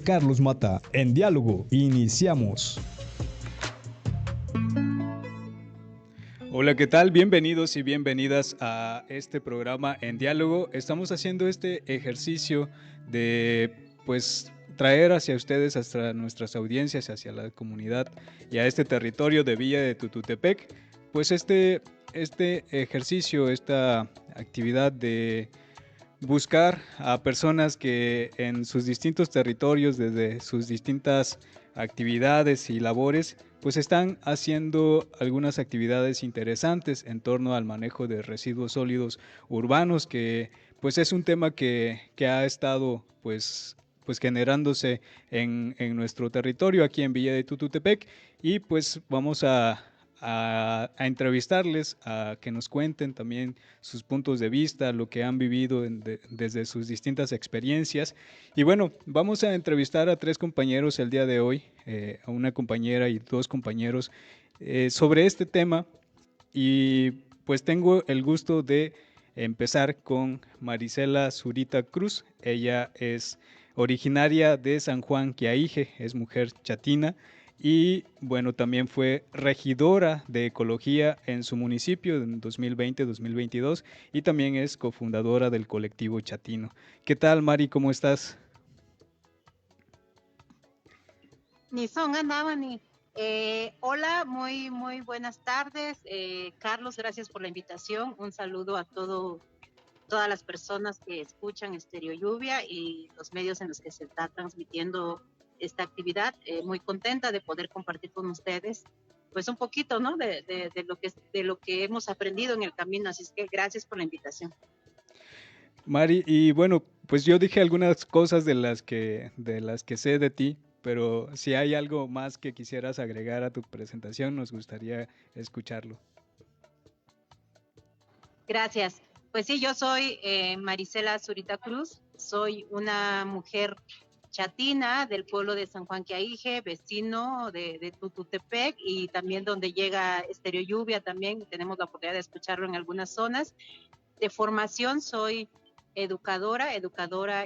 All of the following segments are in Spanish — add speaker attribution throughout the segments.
Speaker 1: Carlos Mata, en diálogo, iniciamos. Hola, ¿qué tal? Bienvenidos y bienvenidas a este programa en diálogo. Estamos haciendo este ejercicio de, pues, traer hacia ustedes, hasta nuestras audiencias, hacia la comunidad y a este territorio de Villa de Tututepec, pues este ejercicio, esta actividad de buscar a personas que en sus distintos territorios, desde sus distintas actividades y labores, pues están haciendo algunas actividades interesantes en torno al manejo de residuos sólidos urbanos, que pues es un tema que ha estado pues generándose en nuestro territorio, aquí en Villa de Tututepec, y pues vamos a entrevistarles, a que nos cuenten también sus puntos de vista, lo que han vivido desde sus distintas experiencias. Y bueno, vamos a entrevistar a tres compañeros el día de hoy, a una compañera y dos compañeros, sobre este tema. Y pues tengo el gusto de empezar con Marisela Zurita Cruz. Ella es originaria de San Juan Quiaije, es mujer chatina y bueno, también fue regidora de ecología en su municipio en 2020-2022 y también es cofundadora del colectivo Chatino. ¿Qué tal, Mari? ¿Cómo estás?
Speaker 2: Ni son andaban ni. Hola, muy buenas tardes. Carlos, gracias por la invitación. Un saludo a todas las personas que escuchan Estéreo Lluvia y los medios en los que se está transmitiendo esta actividad. Muy contenta de poder compartir con ustedes, pues un poquito, ¿no? De lo que hemos aprendido en el camino. Así es que gracias por la invitación.
Speaker 1: Mari, y bueno, pues yo dije algunas cosas de las que sé de ti, pero si hay algo más que quisieras agregar a tu presentación, nos gustaría escucharlo.
Speaker 2: Gracias. Pues sí, yo soy Marisela Zurita Cruz, soy una mujer chatina del pueblo de San Juan Quiaije, vecino de Tututepec y también donde llega Estéreo Lluvia también, tenemos la oportunidad de escucharlo en algunas zonas. De formación soy educadora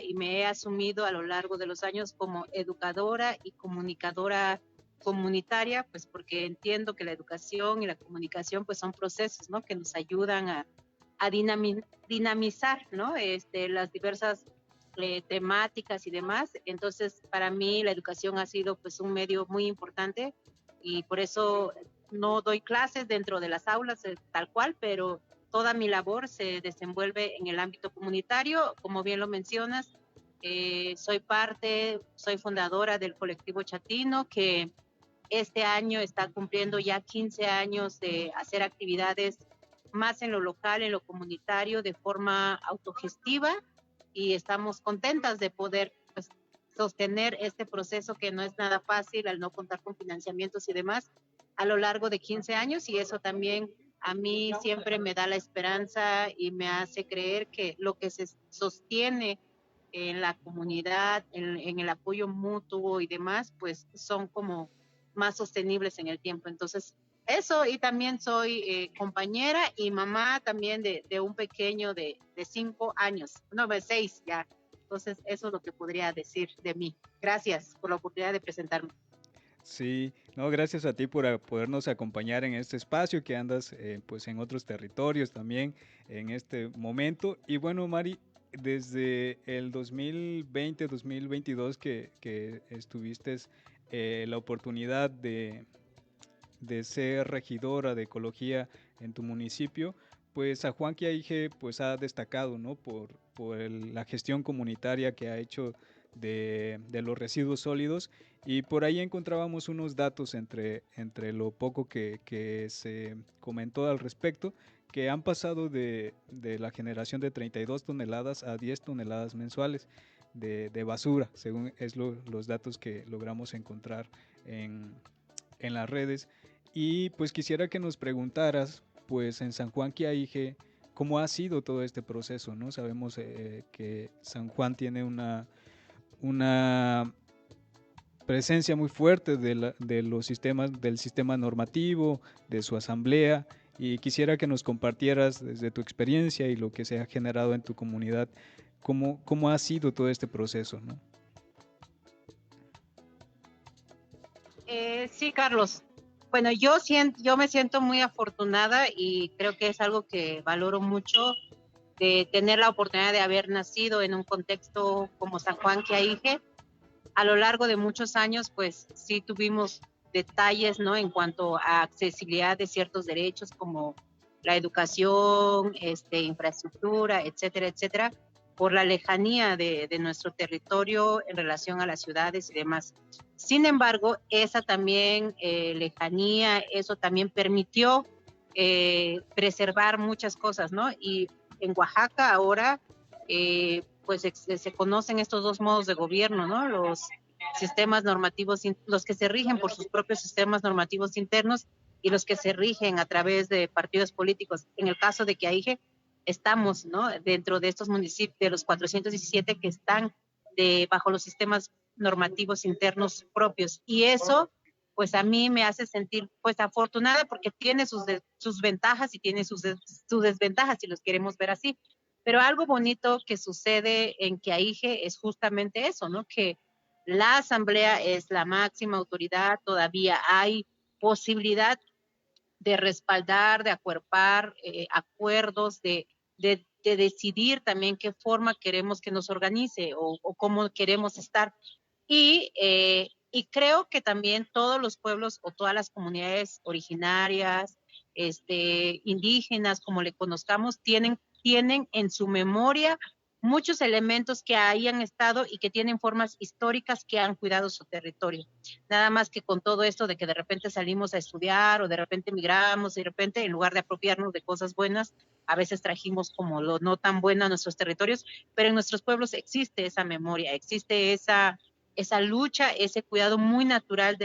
Speaker 2: y me he asumido a lo largo de los años como educadora y comunicadora comunitaria, pues porque entiendo que la educación y la comunicación pues son procesos, ¿no? Que nos ayudan a dinamizar, ¿no? Las diversas temáticas y demás. Entonces, para mí la educación ha sido pues un medio muy importante y por eso no doy clases dentro de las aulas tal cual, pero toda mi labor se desenvuelve en el ámbito comunitario. Como bien lo mencionas, soy fundadora del colectivo Chatino, que este año está cumpliendo ya 15 años de hacer actividades más en lo local, en lo comunitario, de forma autogestiva, y estamos contentas de poder pues, sostener este proceso que no es nada fácil al no contar con financiamientos y demás a lo largo de 15 años, y eso también a mí siempre me da la esperanza y me hace creer que lo que se sostiene en la comunidad, en el apoyo mutuo y demás, pues son como más sostenibles en el tiempo. Entonces, eso, y también soy compañera y mamá también de un pequeño de 5 años, no, de 6 ya. Entonces, eso es lo que podría decir de mí. Gracias por la oportunidad de presentarme.
Speaker 1: Sí, no, gracias a ti por podernos acompañar en este espacio que andas pues en otros territorios también en este momento. Y bueno, Mari, desde el 2020-2022 que estuviste la oportunidad de ser regidora de ecología en tu municipio, pues a Juan Quiaige pues ha destacado, ¿no? Por la gestión comunitaria que ha hecho de los residuos sólidos y por ahí encontrábamos unos datos entre lo poco que se comentó al respecto, que han pasado de la generación de 32 toneladas a 10 toneladas mensuales de basura, según los datos que logramos encontrar en las redes. Y pues quisiera que nos preguntaras, pues en San Juan Quiaige, ¿cómo ha sido todo este proceso? ¿No? Sabemos que San Juan tiene una presencia muy fuerte de los sistemas, del sistema normativo, de su asamblea, y quisiera que nos compartieras desde tu experiencia y lo que se ha generado en tu comunidad, cómo ha sido todo este proceso, ¿no?
Speaker 2: Sí, Carlos. Bueno, yo me siento muy afortunada y creo que es algo que valoro mucho de tener la oportunidad de haber nacido en un contexto como San Juan Quiaige. A lo largo de muchos años, pues sí tuvimos detalles, ¿no? En cuanto a accesibilidad de ciertos derechos como la educación, infraestructura, etcétera, etcétera, por la lejanía de nuestro territorio en relación a las ciudades y demás. Sin embargo, esa también lejanía, eso también permitió preservar muchas cosas, ¿no? Y en Oaxaca ahora pues se conocen estos dos modos de gobierno, ¿no? Los sistemas normativos, los que se rigen por sus propios sistemas normativos internos y los que se rigen a través de partidos políticos. En el caso de Quiaige, estamos, ¿no? Dentro de estos municipios, de los 417 que están bajo los sistemas normativos internos propios. Y eso, pues a mí me hace sentir pues afortunada porque tiene sus ventajas y tiene sus desventajas, si los queremos ver así. Pero algo bonito que sucede en Quiaige es justamente eso, ¿no? Que la asamblea es la máxima autoridad, todavía hay posibilidad de respaldar, de acuerpar acuerdos, de decidir también qué forma queremos que nos organice o cómo queremos estar. Y creo que también todos los pueblos o todas las comunidades originarias, indígenas, como le conozcamos, tienen en su memoria muchos elementos que hayan estado y que tienen formas históricas que han cuidado su territorio. Nada más que con todo esto de que de repente salimos a estudiar o de repente migramos, de repente en lugar de apropiarnos de cosas buenas, a veces trajimos como lo no tan bueno a nuestros territorios, pero en nuestros pueblos existe esa memoria, existe esa lucha, ese cuidado muy natural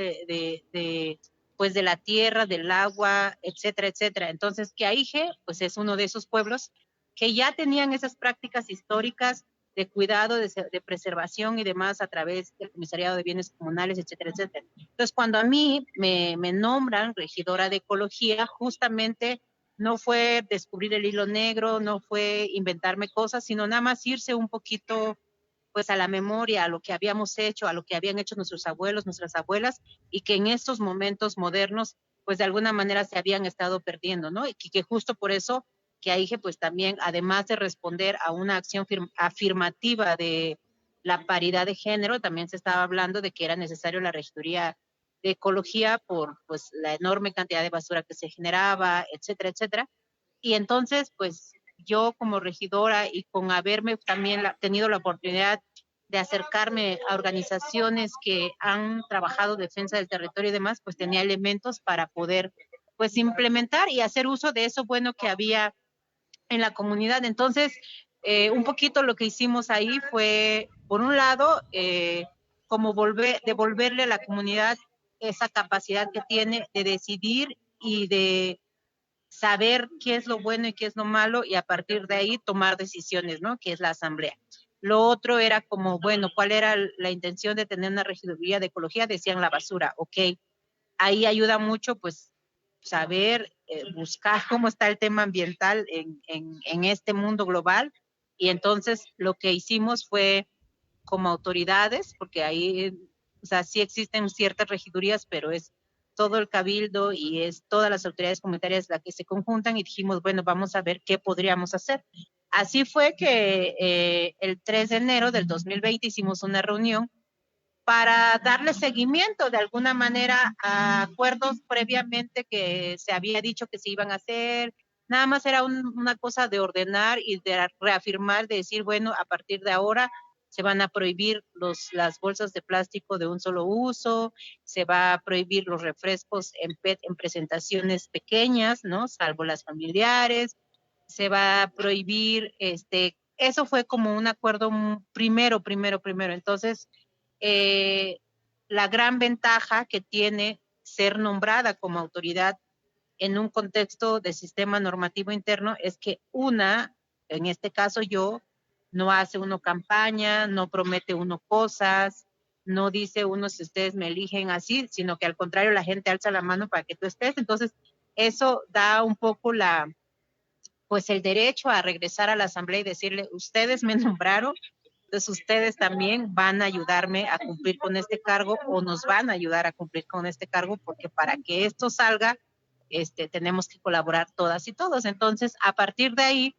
Speaker 2: pues de la tierra, del agua, etcétera, etcétera. Entonces, Quiaige, pues es uno de esos pueblos que ya tenían esas prácticas históricas de cuidado, de preservación y demás a través del Comisariado de Bienes Comunales, etcétera, etcétera. Entonces, cuando a mí me nombran regidora de ecología, justamente no fue descubrir el hilo negro, no fue inventarme cosas, sino nada más irse un poquito pues a la memoria, a lo que habíamos hecho, a lo que habían hecho nuestros abuelos, nuestras abuelas, y que en estos momentos modernos, pues de alguna manera se habían estado perdiendo, ¿no? Y que justo por eso que Quiaige, pues también, además de responder a una acción afirmativa de la paridad de género, también se estaba hablando de que era necesario la regiduría de ecología por pues la enorme cantidad de basura que se generaba, etcétera, etcétera. Y entonces, pues yo como regidora y con haberme también tenido la oportunidad de acercarme a organizaciones que han trabajado defensa del territorio y demás, pues tenía elementos para poder pues implementar y hacer uso de eso bueno que había en la comunidad. Entonces, un poquito lo que hicimos ahí fue, por un lado, como devolverle a la comunidad esa capacidad que tiene de decidir y de saber qué es lo bueno y qué es lo malo y a partir de ahí tomar decisiones, ¿no? Que es la asamblea. Lo otro era como, bueno, ¿cuál era la intención de tener una regiduría de ecología? Decían la basura, ok. Ahí ayuda mucho, pues, saber, buscar cómo está el tema ambiental en este mundo global. Y entonces lo que hicimos fue como autoridades, porque ahí, o sea, sí existen ciertas regidurías, pero es todo el cabildo y es todas las autoridades comunitarias las que se conjuntan y dijimos, bueno, vamos a ver qué podríamos hacer. Así fue que el 3 de enero del 2020 hicimos una reunión para darle seguimiento de alguna manera a acuerdos previamente que se había dicho que se iban a hacer. Nada más era una cosa de ordenar y de reafirmar, de decir, bueno, a partir de ahora se van a prohibir las bolsas de plástico de un solo uso, se va a prohibir los refrescos en PET en presentaciones pequeñas, ¿no? Salvo las familiares, se va a prohibir, eso fue como un acuerdo primero. Entonces, eh, la gran ventaja que tiene ser nombrada como autoridad en un contexto de sistema normativo interno es que en este caso yo, no hace uno campaña, no promete uno cosas, no dice uno si ustedes me eligen así, sino que al contrario la gente alza la mano para que tú estés. Entonces, eso da un poco pues el derecho a regresar a la asamblea y decirle, ustedes me nombraron, Entonces ustedes también van a ayudarme a cumplir con este cargo o nos van a ayudar a cumplir con este cargo porque para que esto salga, tenemos que colaborar todas y todos. Entonces, a partir de ahí,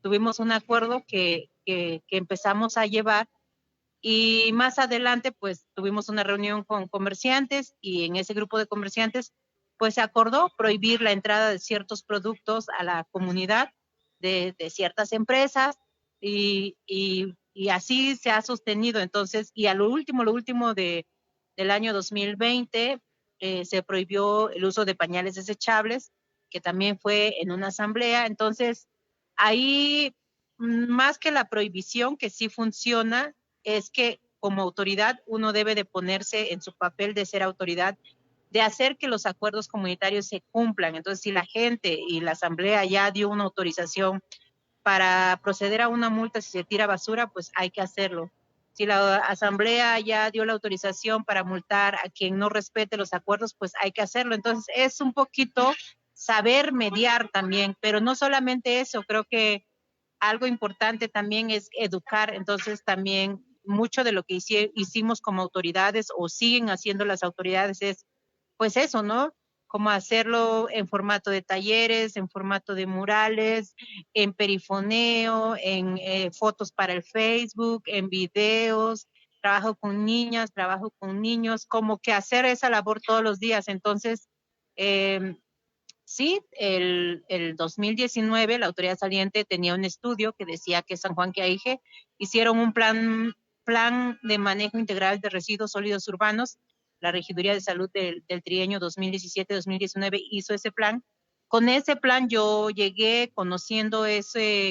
Speaker 2: tuvimos un acuerdo que empezamos a llevar y más adelante, pues tuvimos una reunión con comerciantes y en ese grupo de comerciantes, pues se acordó prohibir la entrada de ciertos productos a la comunidad de ciertas empresas y así se ha sostenido. Entonces, y a lo último del año 2020, se prohibió el uso de pañales desechables, que también fue en una asamblea. Entonces, ahí, más que la prohibición, que sí funciona, es que como autoridad uno debe de ponerse en su papel de ser autoridad, de hacer que los acuerdos comunitarios se cumplan. Entonces, si la gente y la asamblea ya dio una autorización para proceder a una multa si se tira basura, pues hay que hacerlo. Si la asamblea ya dio la autorización para multar a quien no respete los acuerdos, pues hay que hacerlo. Entonces, es un poquito saber mediar también, pero no solamente eso, creo que algo importante también es educar. Entonces, también mucho de lo que hicimos como autoridades o siguen haciendo las autoridades es, pues eso, ¿no? Como hacerlo en formato de talleres, en formato de murales, en perifoneo, en fotos para el Facebook, en videos, trabajo con niñas, trabajo con niños, como que hacer esa labor todos los días. Entonces, eh, sí, el 2019 la autoridad saliente tenía un estudio que decía que San Juan Quiaige hicieron un plan de manejo integral de residuos sólidos urbanos. La Regiduría de Salud del trienio 2017-2019 hizo ese plan. Con ese plan yo llegué conociendo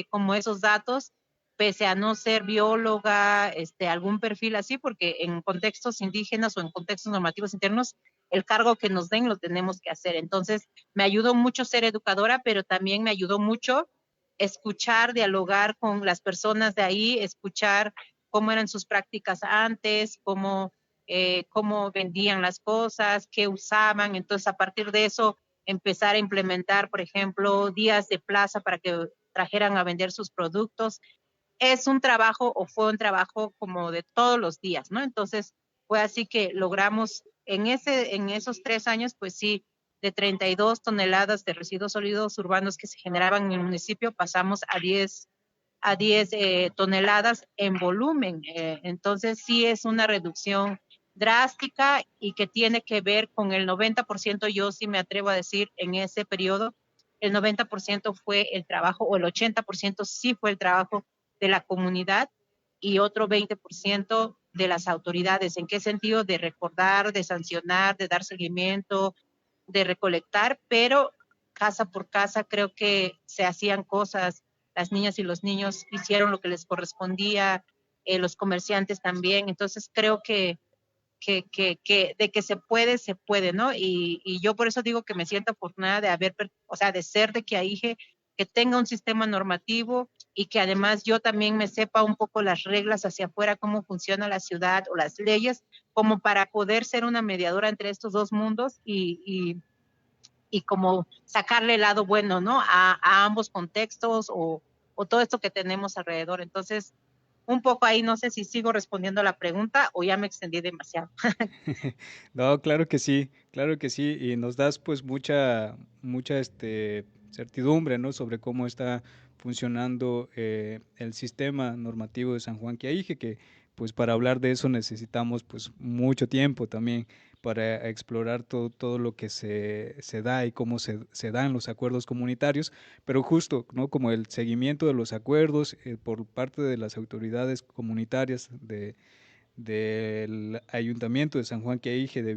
Speaker 2: como esos datos, pese a no ser bióloga, algún perfil así, porque en contextos indígenas o en contextos normativos internos, el cargo que nos den lo tenemos que hacer. Entonces, me ayudó mucho ser educadora, pero también me ayudó mucho escuchar, dialogar con las personas de ahí, escuchar cómo eran sus prácticas antes, cómo vendían las cosas, qué usaban. Entonces, a partir de eso, empezar a implementar, por ejemplo, días de plaza para que trajeran a vender sus productos. Es un trabajo o fue un trabajo como de todos los días, ¿no? Entonces, fue así que logramos en esos 3 años, pues sí, de 32 toneladas de residuos sólidos urbanos que se generaban en el municipio, pasamos a 10 toneladas en volumen. Entonces, sí es una reducción drástica y que tiene que ver con el 90%, yo sí me atrevo a decir, en ese periodo, el 90% fue el trabajo, o el 80% sí fue el trabajo de la comunidad y otro 20% de las autoridades. ¿En qué sentido? De recordar, de sancionar, de dar seguimiento, de recolectar, pero casa por casa creo que se hacían cosas, las niñas y los niños hicieron lo que les correspondía, los comerciantes también. Entonces creo que de que se puede, ¿no? Y yo por eso digo que me siento afortunada de o sea, de ser de Quiaige, que tenga un sistema normativo y que además yo también me sepa un poco las reglas hacia afuera, cómo funciona la ciudad o las leyes, como para poder ser una mediadora entre estos dos mundos y como sacarle el lado bueno, ¿no? A ambos contextos o todo esto que tenemos alrededor. Entonces, un poco ahí, no sé si sigo respondiendo a la pregunta o ya me extendí demasiado.
Speaker 1: No, claro que sí, y nos das pues mucha certidumbre, ¿no? Sobre cómo está funcionando el sistema normativo de San Juan Quiaige, que pues para hablar de eso necesitamos pues mucho tiempo también para explorar todo lo que se da y cómo se dan los acuerdos comunitarios, pero justo, ¿no? Como el seguimiento de los acuerdos por parte de las autoridades comunitarias del Ayuntamiento de San Juan Quiaige de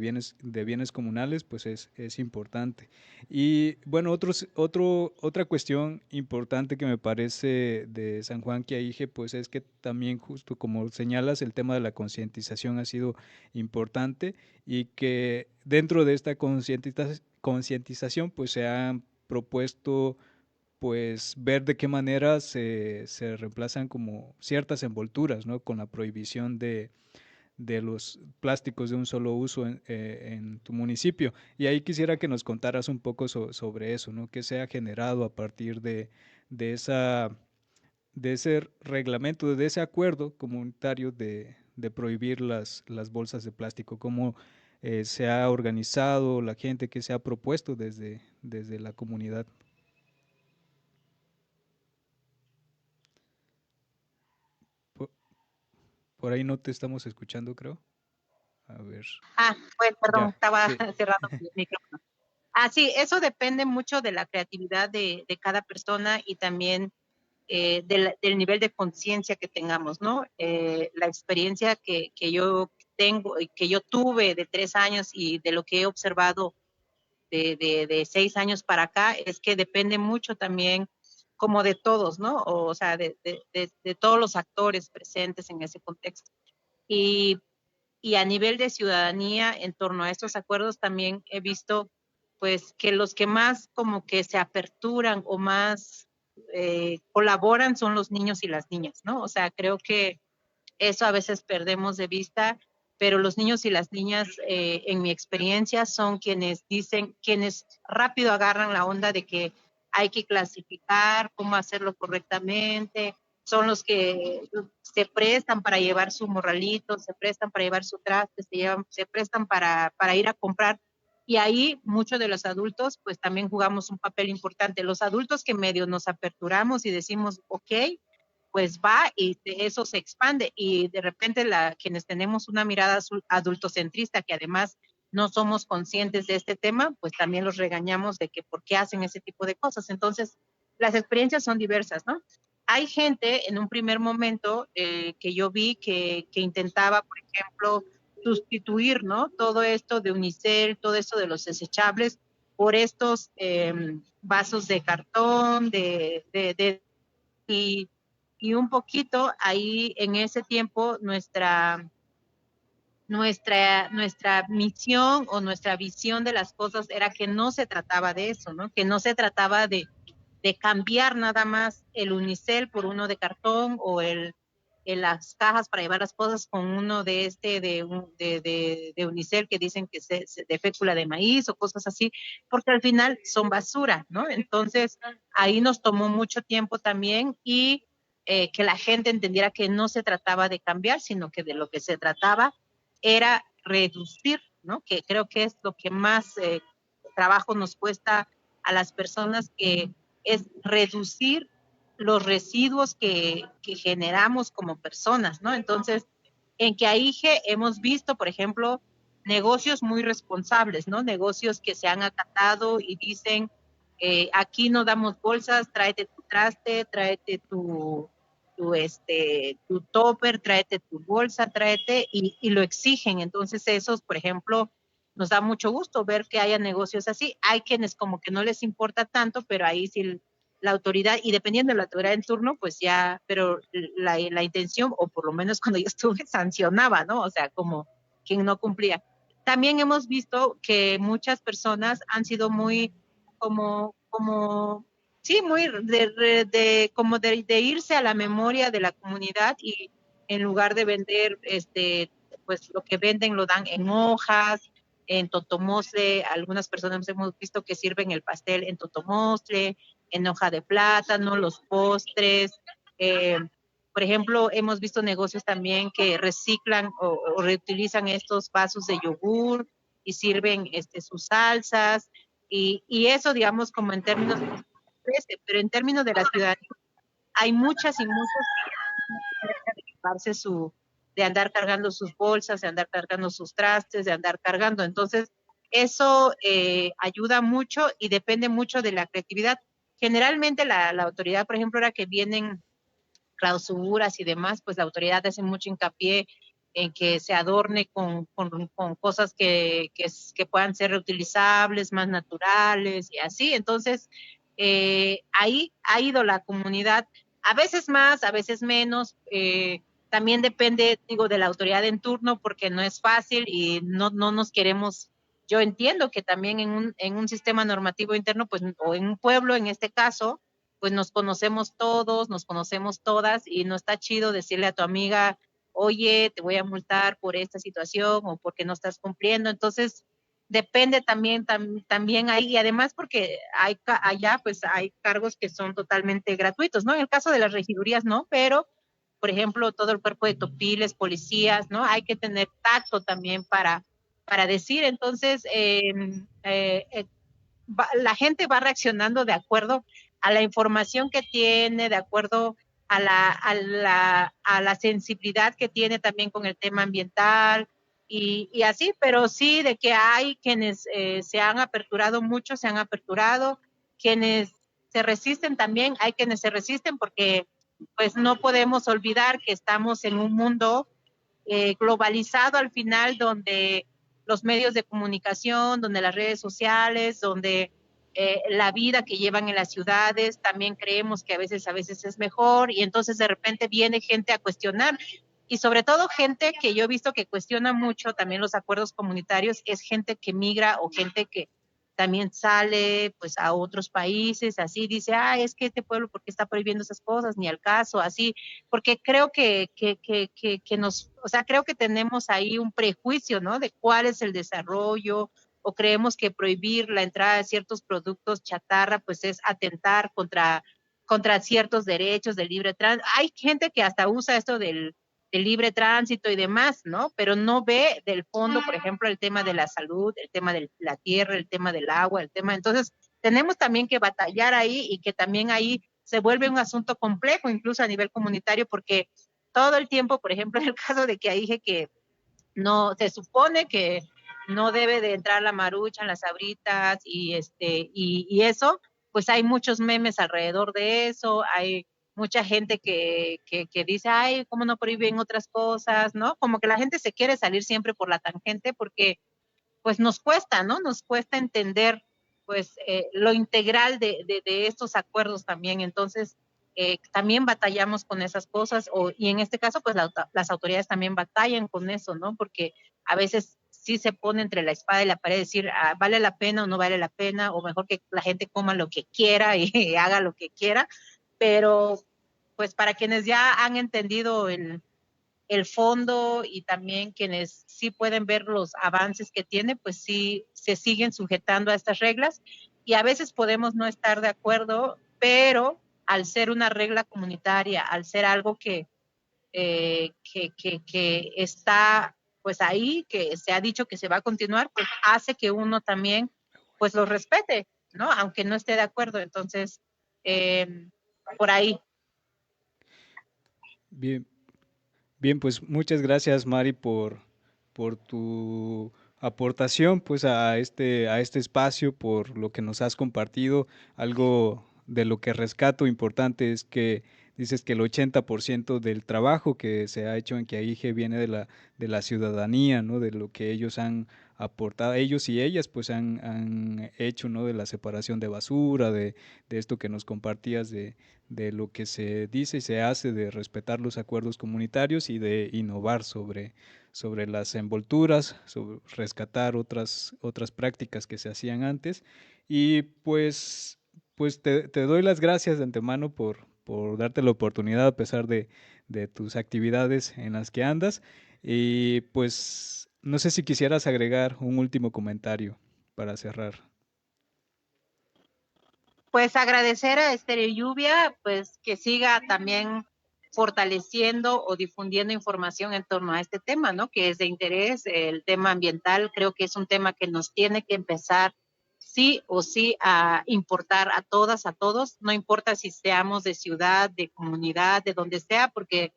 Speaker 1: bienes comunales, pues es importante. Y bueno, otra cuestión importante que me parece de San Juan Quiaige, pues es que también justo como señalas, el tema de la concientización ha sido importante y que dentro de esta concientización, pues se han propuesto pues ver de qué manera se reemplazan como ciertas envolturas, ¿no? Con la prohibición de los plásticos de un solo uso en tu municipio. Y ahí quisiera que nos contaras un poco sobre eso, ¿no? ¿Qué se ha generado a partir de esa, de ese reglamento, de ese acuerdo comunitario de prohibir las bolsas de plástico? ¿Cómo se ha organizado la gente que se ha propuesto desde la comunidad? Por, por ahí no te estamos escuchando, creo. A ver,
Speaker 2: Pues perdón,
Speaker 1: ya,
Speaker 2: estaba
Speaker 1: sí.
Speaker 2: cerrado el micrófono. Sí, eso depende mucho de la creatividad de cada persona y también del nivel de conciencia que tengamos, ¿no? La experiencia que yo tengo y que yo tuve de 3 años y de lo que he observado de 6 años para acá es que depende mucho también como de todos, ¿no? O sea, de todos los actores presentes en ese contexto. Y, y a nivel de ciudadanía, en torno a estos acuerdos, también he visto pues que los que más como que se aperturan o más colaboran son los niños y las niñas, ¿no? O sea, creo que eso a veces perdemos de vista, pero los niños y las niñas, en mi experiencia, son quienes dicen, quienes rápido agarran la onda de que hay que clasificar, cómo hacerlo correctamente, son los que se prestan para llevar su morralito, se prestan para llevar su traste, se prestan para ir a comprar. Y ahí muchos de los adultos, pues también jugamos un papel importante. Los adultos que medio nos aperturamos y decimos, ok, pues va y eso se expande y de repente quienes tenemos una mirada adultocentrista que además no somos conscientes de este tema, pues también los regañamos de que por qué hacen ese tipo de cosas. Entonces, las experiencias son diversas, ¿no? Hay gente en un primer momento que yo vi que intentaba, por ejemplo, sustituir, ¿no? Todo esto de unicel, todo esto de los desechables por estos vasos de cartón, y, y un poquito ahí en ese tiempo nuestra misión o nuestra visión de las cosas era que no se trataba de eso, ¿no? Que no se trataba de cambiar nada más el unicel por uno de cartón o las cajas para llevar las cosas con uno de unicel que dicen que de fécula de maíz o cosas así, porque al final son basura, ¿no? Entonces ahí nos tomó mucho tiempo también y que la gente entendiera que no se trataba de cambiar, sino que de lo que se trataba era reducir, ¿no? Que creo que es lo que más trabajo nos cuesta a las personas, que es reducir los residuos que generamos como personas, ¿no? Entonces, en que ahí hemos visto, por ejemplo, negocios muy responsables, ¿no? Negocios que se han acatado y dicen, aquí no damos bolsas, tráete tu traste, tráete tu topper, tráete tu bolsa, tráete, y lo exigen. Entonces, esos, por ejemplo, nos da mucho gusto ver que haya negocios así. Hay quienes como que no les importa tanto, pero ahí sí la autoridad, y dependiendo de la autoridad en turno, pues ya, pero la intención, o por lo menos cuando yo estuve, sancionaba, ¿no? O sea, como quien no cumplía. También hemos visto que muchas personas han sido muy sí, muy como de irse a la memoria de la comunidad y en lugar de vender, pues lo que venden lo dan en hojas, en totomosle. Algunas personas hemos visto que sirven el pastel en totomosle, en hoja de plátano, los postres. Eh, por ejemplo, hemos visto negocios también que reciclan o reutilizan estos vasos de yogur y sirven sus salsas. Y eso, digamos, como en términos de pero en términos de la ciudadanía, hay muchas y muchos que de llevarse de andar cargando sus bolsas, de andar cargando sus trastes, de andar cargando. Entonces, eso ayuda mucho y depende mucho de la creatividad. Generalmente la autoridad, por ejemplo, ahora que vienen clausuras y demás, pues la autoridad hace mucho hincapié en que se adorne con cosas que puedan ser reutilizables, más naturales y así. Entonces, ahí ha ido la comunidad, a veces más, a veces menos. También depende, digo, de la autoridad en turno, porque no es fácil y no nos queremos. Yo entiendo que también en un sistema normativo interno, pues, o en un pueblo en este caso, pues nos conocemos todos, nos conocemos todas, y no está chido decirle a tu amiga, oye, te voy a multar por esta situación o porque no estás cumpliendo. Entonces, depende también ahí, y además porque allá pues hay cargos que son totalmente gratuitos, ¿no? En el caso de las regidurías no, pero por ejemplo todo el cuerpo de topiles, policías, ¿no? Hay que tener tacto también para decir, entonces la gente va reaccionando de acuerdo a la información que tiene, de acuerdo a la sensibilidad que tiene también con el tema ambiental y así, pero sí de que hay quienes se han aperturado mucho, se han aperturado, quienes se resisten también, hay quienes se resisten porque pues no podemos olvidar que estamos en un mundo globalizado al final, donde los medios de comunicación, donde las redes sociales, donde la vida que llevan en las ciudades, también creemos que a veces es mejor y entonces de repente viene gente a cuestionar y sobre todo gente que yo he visto que cuestiona mucho también los acuerdos comunitarios, es gente que migra o gente que también sale pues a otros países, así dice, es que este pueblo, ¿por qué está prohibiendo esas cosas? Ni al caso, así, porque creo que nos, o sea, creo que tenemos ahí un prejuicio, ¿no? De cuál es el desarrollo, o creemos que prohibir la entrada de ciertos productos chatarra, pues es atentar contra ciertos derechos del libre tránsito. Hay gente que hasta usa esto del libre tránsito y demás, ¿no? Pero no ve del fondo, por ejemplo, el tema de la salud, el tema de la tierra, el tema del agua, el tema. Entonces, tenemos también que batallar ahí y que también ahí se vuelve un asunto complejo, incluso a nivel comunitario, porque todo el tiempo, por ejemplo, en el caso de que dije que no, se supone que no debe de entrar la marucha en las abritas y eso, pues hay muchos memes alrededor de eso, hay mucha gente que dice, ay, ¿cómo no prohíben otras cosas? ¿No? Como que la gente se quiere salir siempre por la tangente porque pues nos cuesta, ¿no? Nos cuesta entender pues lo integral de estos acuerdos también. Entonces, también batallamos con esas cosas y en este caso, pues las autoridades también batallan con eso, ¿no? Porque a veces sí se pone entre la espada y la pared, decir, vale la pena o no vale la pena, o mejor que la gente coma lo que quiera y haga lo que quiera, pero pues para quienes ya han entendido el fondo y también quienes sí pueden ver los avances que tiene, pues sí se siguen sujetando a estas reglas y a veces podemos no estar de acuerdo, pero al ser una regla comunitaria, al ser algo que está pues ahí, que se ha dicho que se va a continuar, pues hace que uno también pues lo respete, ¿no? Aunque no esté de acuerdo. Entonces, por ahí.
Speaker 1: Bien, bien, pues muchas gracias, Mari, por tu aportación pues a este espacio, por lo que nos has compartido. Algo de lo que rescato importante es que dices que el 80% del trabajo que se ha hecho en Quiaige viene de la ciudadanía, ¿no? De lo que ellos han aportado, ellos y ellas pues han hecho, ¿no? De la separación de basura, de esto que nos compartías de lo que se dice y se hace, de respetar los acuerdos comunitarios y de innovar sobre las envolturas, sobre rescatar otras prácticas que se hacían antes. Y pues te doy las gracias de antemano por darte la oportunidad a pesar de tus actividades en las que andas. Y pues no sé si quisieras agregar un último comentario para cerrar.
Speaker 2: Pues agradecer a Estéreo Lluvia, pues que siga también fortaleciendo o difundiendo información en torno a este tema, ¿no? Que es de interés, el tema ambiental, creo que es un tema que nos tiene que empezar sí o sí a importar a todas, a todos, no importa si seamos de ciudad, de comunidad, de donde sea, porque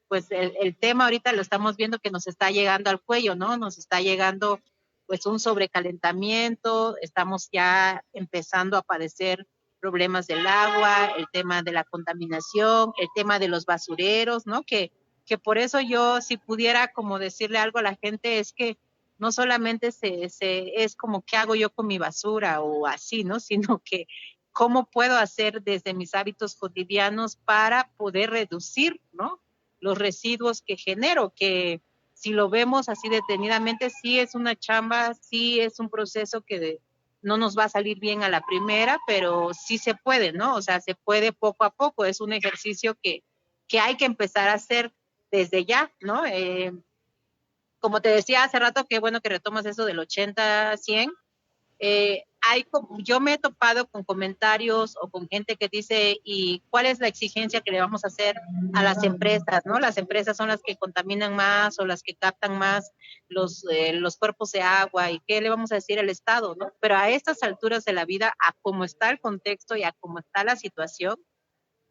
Speaker 2: pues el tema ahorita lo estamos viendo que nos está llegando al cuello, ¿no? Nos está llegando pues un sobrecalentamiento, estamos ya empezando a padecer problemas del agua, el tema de la contaminación, el tema de los basureros, ¿no? Que por eso yo, si pudiera como decirle algo a la gente, es que no solamente es como qué hago yo con mi basura o así, ¿no? Sino que cómo puedo hacer desde mis hábitos cotidianos para poder reducir, ¿no? Los residuos que genero, que si lo vemos así detenidamente, sí es una chamba, sí es un proceso que no nos va a salir bien a la primera, pero sí se puede, ¿no? O sea, se puede poco a poco, es un ejercicio que hay que empezar a hacer desde ya, ¿no? como te decía hace rato, qué bueno que retomas eso del 80-100. Yo me he topado con comentarios o con gente que dice, ¿y cuál es la exigencia que le vamos a hacer a las empresas? ¿No? Las empresas son las que contaminan más o las que captan más los cuerpos de agua, ¿y qué le vamos a decir al Estado? ¿No? Pero a estas alturas de la vida, a cómo está el contexto y a cómo está la situación,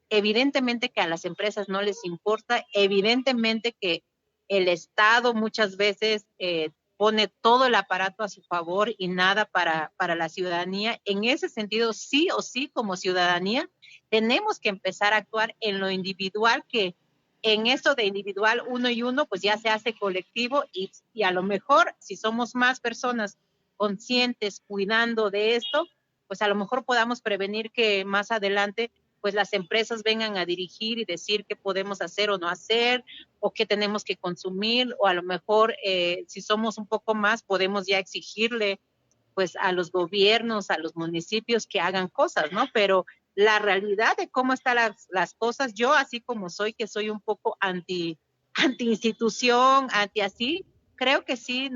Speaker 2: evidentemente que a las empresas no les importa, evidentemente que el Estado muchas veces pone todo el aparato a su favor y nada para la ciudadanía. En ese sentido, sí o sí, como ciudadanía, tenemos que empezar a actuar en lo individual, que en esto de individual uno y uno, pues ya se hace colectivo y a lo mejor si somos más personas conscientes cuidando de esto, pues a lo mejor podamos prevenir que más adelante pues las empresas vengan a dirigir y decir qué podemos hacer o no hacer, o qué tenemos que consumir, o a lo mejor si somos un poco más, podemos ya exigirle pues a los gobiernos, a los municipios que hagan cosas, ¿no? Pero la realidad de cómo están las cosas, yo así como soy, que soy un poco anti institución, anti así, creo que sí,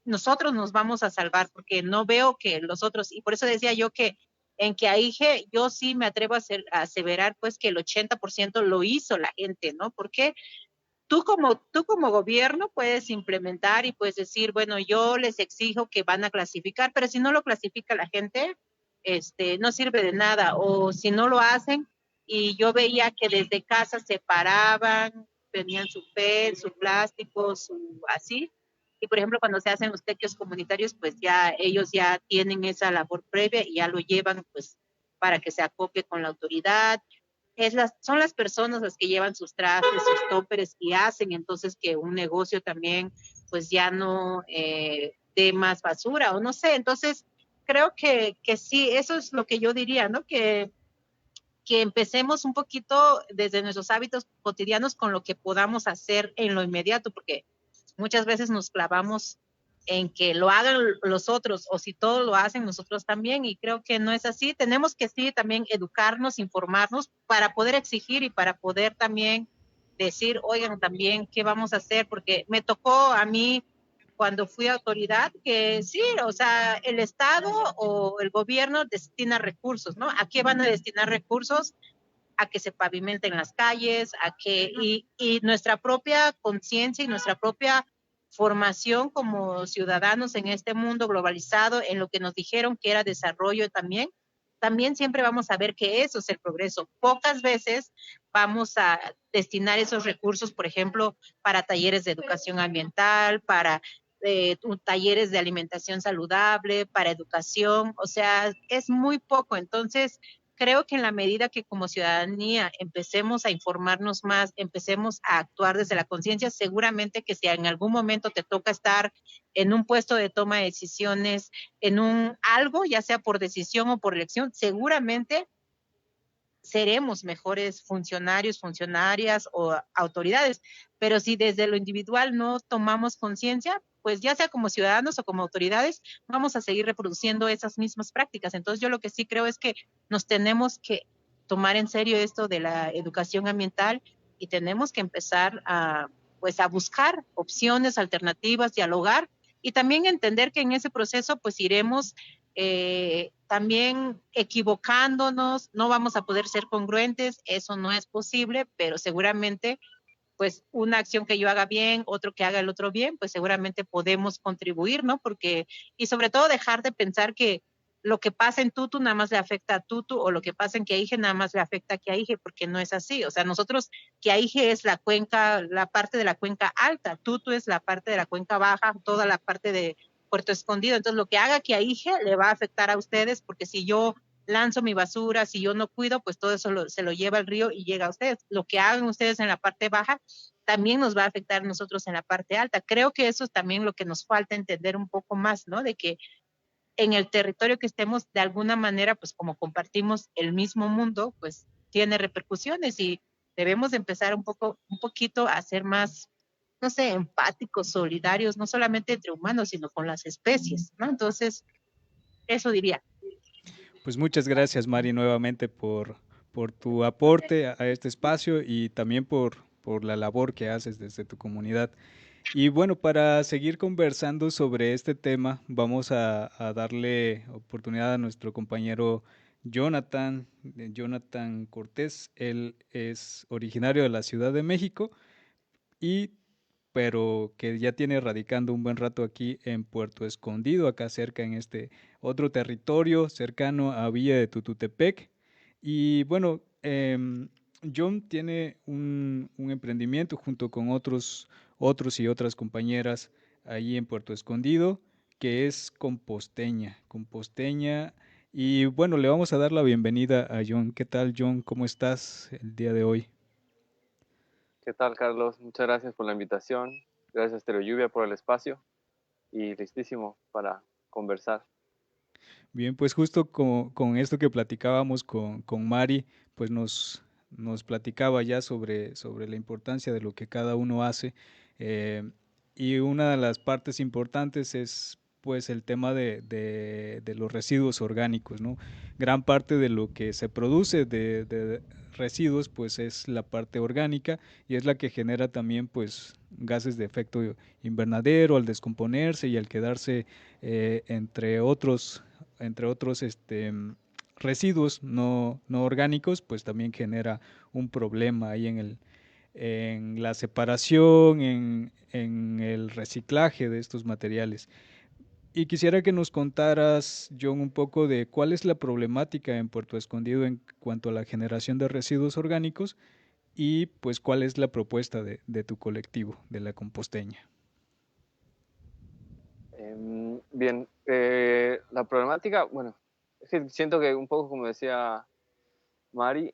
Speaker 2: nosotros nos vamos a salvar, porque no veo que los otros, y por eso decía yo que en que AIGE, yo sí me atrevo a aseverar pues que el 80% lo hizo la gente, ¿no? Porque tú como gobierno puedes implementar y puedes decir, bueno, yo les exijo que van a clasificar, pero si no lo clasifica la gente, no sirve de nada. O si no lo hacen, y yo veía que desde casa separaban, tenían su PET, su plástico, su así. Y por ejemplo, cuando se hacen los tequios comunitarios, pues ya ellos ya tienen esa labor previa y ya lo llevan pues para que se acopie con la autoridad. Son las personas las que llevan sus trastes, sus tóperes y hacen entonces que un negocio también pues ya no dé más basura o no sé. Entonces creo que sí, eso es lo que yo diría, ¿no? Que empecemos un poquito desde nuestros hábitos cotidianos con lo que podamos hacer en lo inmediato, porque muchas veces nos clavamos en que lo hagan los otros o si todos lo hacen nosotros también, y creo que no es así. Tenemos que sí también educarnos, informarnos para poder exigir y para poder también decir, oigan, también qué vamos a hacer, porque me tocó a mí cuando fui autoridad que sí, o sea, el Estado o el gobierno destina recursos, ¿no? ¿A qué van a destinar recursos? A que se pavimenten las calles, y nuestra propia conciencia y nuestra propia formación como ciudadanos en este mundo globalizado, en lo que nos dijeron que era desarrollo también siempre vamos a ver que eso es el progreso. Pocas veces vamos a destinar esos recursos, por ejemplo, para talleres de educación ambiental, para talleres de alimentación saludable, para educación, o sea, es muy poco. Entonces, creo que en la medida que como ciudadanía empecemos a informarnos más, empecemos a actuar desde la conciencia, seguramente que si en algún momento te toca estar en un puesto de toma de decisiones, en un algo, ya sea por decisión o por elección, seguramente seremos mejores funcionarios, funcionarias o autoridades. Pero si desde lo individual no tomamos conciencia, pues ya sea como ciudadanos o como autoridades, vamos a seguir reproduciendo esas mismas prácticas. Entonces yo lo que sí creo es que nos tenemos que tomar en serio esto de la educación ambiental y tenemos que empezar pues a buscar opciones alternativas, dialogar y también entender que en ese proceso pues iremos también equivocándonos, no vamos a poder ser congruentes, eso no es posible, pero seguramente pues una acción que yo haga bien, otro que haga el otro bien, pues seguramente podemos contribuir, ¿no? Porque, y sobre todo dejar de pensar que lo que pasa en Tutu nada más le afecta a Tutu o lo que pasa en Quiaije nada más le afecta a Quiaije, porque no es así. O sea, nosotros, Quiaije es la cuenca, la parte de la cuenca alta, Tutu es la parte de la cuenca baja, toda la parte de Puerto Escondido. Entonces, lo que haga Quiaije le va a afectar a ustedes, porque si yo lanzo mi basura, si yo no cuido, pues todo eso se lo lleva el río y llega a ustedes. Lo que hagan ustedes en la parte baja también nos va a afectar a nosotros en la parte alta. Creo que eso es también lo que nos falta entender un poco más, ¿no? De que en el territorio que estemos, de alguna manera, pues como compartimos el mismo mundo, pues tiene repercusiones y debemos empezar un poquito a ser más, no sé, empáticos, solidarios, no solamente entre humanos, sino con las especies, ¿no? Entonces, eso diría.
Speaker 1: Pues muchas gracias, Mari, nuevamente por tu aporte a este espacio y también por la labor que haces desde tu comunidad. Y bueno, para seguir conversando sobre este tema, vamos a darle oportunidad a nuestro compañero Jonathan, Jonathan Cortés. Él es originario de la Ciudad de México y pero que ya tiene radicando un buen rato aquí en Puerto Escondido, acá cerca en este otro territorio cercano a Villa de Tututepec. Y bueno, John tiene un emprendimiento junto con otros y otras compañeras allí en Puerto Escondido, que es composteña. Y bueno, le vamos a dar la bienvenida a John. ¿Qué tal, John? ¿Cómo estás el día de hoy?
Speaker 3: ¿Qué tal, Carlos? Muchas gracias por la invitación. Gracias, Stereo Lluvia, por el espacio y listísimo para conversar.
Speaker 1: Bien, pues justo con esto que platicábamos con Mari, pues nos platicaba ya sobre la importancia de lo que cada uno hace. eh, y una de las partes importantes es pues el tema de los residuos orgánicos, ¿no? Gran parte de lo que se produce de residuos pues es la parte orgánica y es la que genera también pues gases de efecto invernadero al descomponerse y al quedarse entre otros residuos no orgánicos, pues también genera un problema ahí en la separación, en el reciclaje de estos materiales. Y quisiera que nos contaras, John, un poco de cuál es la problemática en Puerto Escondido en cuanto a la generación de residuos orgánicos y pues cuál es la propuesta de tu colectivo, de la composteña.
Speaker 3: Bien, la problemática, bueno, es que siento que un poco como decía Mari,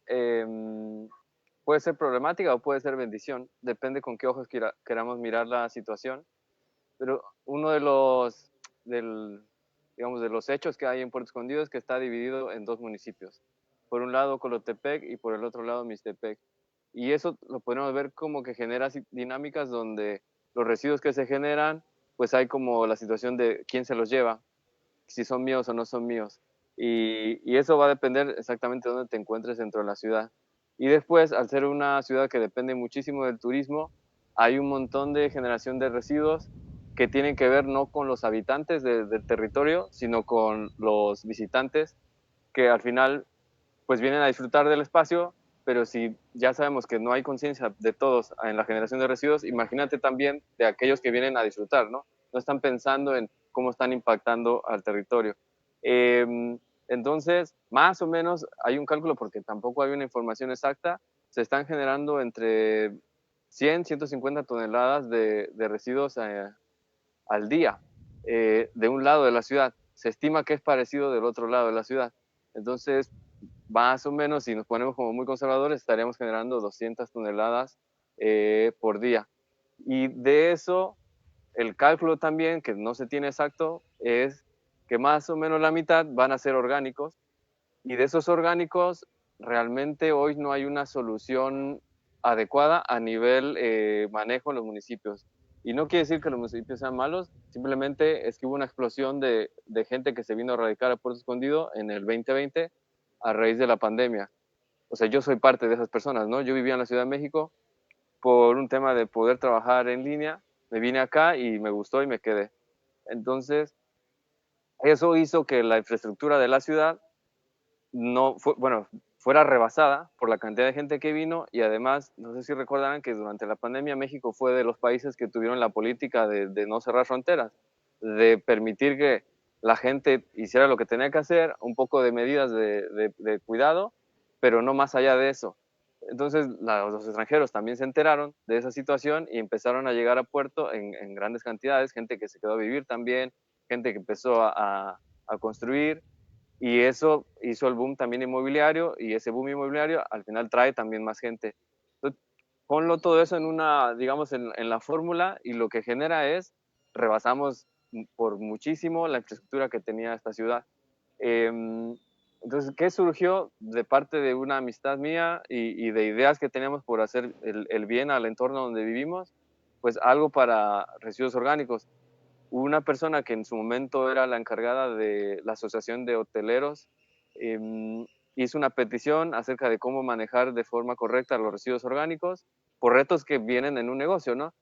Speaker 3: puede ser problemática o puede ser bendición, depende con qué ojos queramos mirar la situación, pero uno digamos, de los hechos que hay en Puerto Escondido es que está dividido en dos municipios. Por un lado Colotepec y por el otro lado Mixtepec. Y eso lo podemos ver como que genera dinámicas donde los residuos que se generan, pues hay como la situación de quién se los lleva, si son míos o no son míos. Y eso va a depender exactamente de dónde te encuentres dentro de la ciudad. Y después, al ser una ciudad que depende muchísimo del turismo, hay un montón de generación de residuos que tienen que ver no con los habitantes del territorio, sino con los visitantes que al final pues vienen a disfrutar del espacio, pero si ya sabemos que no hay conciencia de todos en la generación de residuos, imagínate también de aquellos que vienen a disfrutar, ¿no? No están pensando en cómo están impactando al territorio. Entonces, más o menos hay un cálculo porque tampoco hay una información exacta, se están generando entre 100, 150 toneladas de residuos al día de un lado de la ciudad. Se estima que es parecido del otro lado de la ciudad. Entonces, más o menos, si nos ponemos como muy conservadores, estaríamos generando 200 toneladas por día. Y de eso, el cálculo también, que no se tiene exacto, es que más o menos la mitad van a ser orgánicos. Y de esos orgánicos, realmente hoy no hay una solución adecuada a nivel manejo en los municipios. Y no quiere decir que los municipios sean malos, simplemente es que hubo una explosión de gente que se vino a radicar a Puerto Escondido en el 2020 a raíz de la pandemia. O sea, yo soy parte de esas personas, ¿no? Yo vivía en la Ciudad de México por un tema de poder trabajar en línea, me vine acá y me gustó y me quedé. Entonces, eso hizo que la infraestructura de la ciudad no fue, bueno, fuera rebasada por la cantidad de gente que vino y además, no sé si recordarán que durante la pandemia México fue de los países que tuvieron la política de no cerrar fronteras, de permitir que la gente hiciera lo que tenía que hacer, un poco de medidas de cuidado, pero no más allá de eso. Entonces los extranjeros también se enteraron de esa situación y empezaron a llegar a puerto en grandes cantidades, gente que se quedó a vivir también, gente que empezó a construir y eso hizo el boom también inmobiliario y ese boom inmobiliario al final trae también más gente. Entonces, ponlo todo eso en una, digamos, en la fórmula y lo que genera es, rebasamos por muchísimo la infraestructura que tenía esta ciudad. Eh, entonces, ¿qué surgió de parte de una amistad mía y de ideas que teníamos por hacer el bien al entorno donde vivimos? Pues algo para residuos orgánicos. Una persona que en su momento era la encargada de la Asociación de Hoteleros eh, hizo una petición acerca de cómo manejar de forma correcta los residuos orgánicos por retos que vienen en un negocio, ¿no?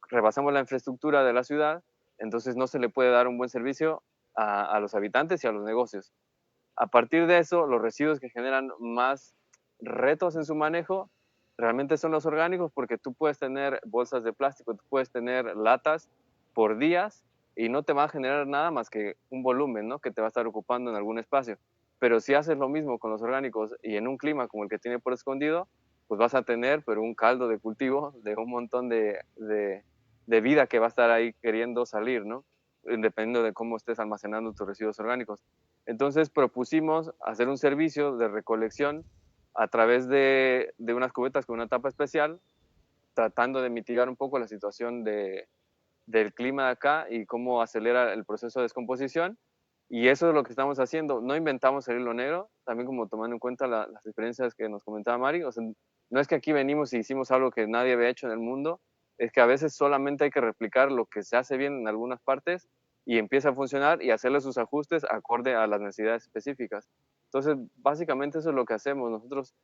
Speaker 3: rebasamos la infraestructura de la ciudad, entonces no se le puede dar un buen servicio a los habitantes y a los negocios. A partir de eso, los residuos que generan más retos en su manejo realmente son los orgánicos, porque tú puedes tener bolsas de plástico, tú puedes tener latas por días y no te va a generar nada más que un volumen, ¿no? Que te va a estar ocupando en algún espacio. Pero si haces lo mismo con los orgánicos y en un clima como el que tiene por escondido, pues vas a tener pero un caldo de cultivo de un montón de vida que va a estar ahí queriendo salir, ¿no? Dependiendo de cómo estés almacenando tus residuos orgánicos. Entonces propusimos hacer un servicio de recolección a través de unas cubetas con una tapa especial, tratando de mitigar un poco la situación del clima de acá y cómo acelera el proceso de descomposición. Y eso es lo que estamos haciendo. No inventamos el hilo negro, también como tomando en cuenta las experiencias que nos comentaba Mari. O sea, no es que aquí venimos y hicimos algo que nadie había hecho en el mundo, es que a veces solamente hay que replicar lo que se hace bien en algunas partes y empieza a funcionar y hacerle sus ajustes acorde a las necesidades específicas. Entonces, básicamente eso es lo que hacemos. Nosotros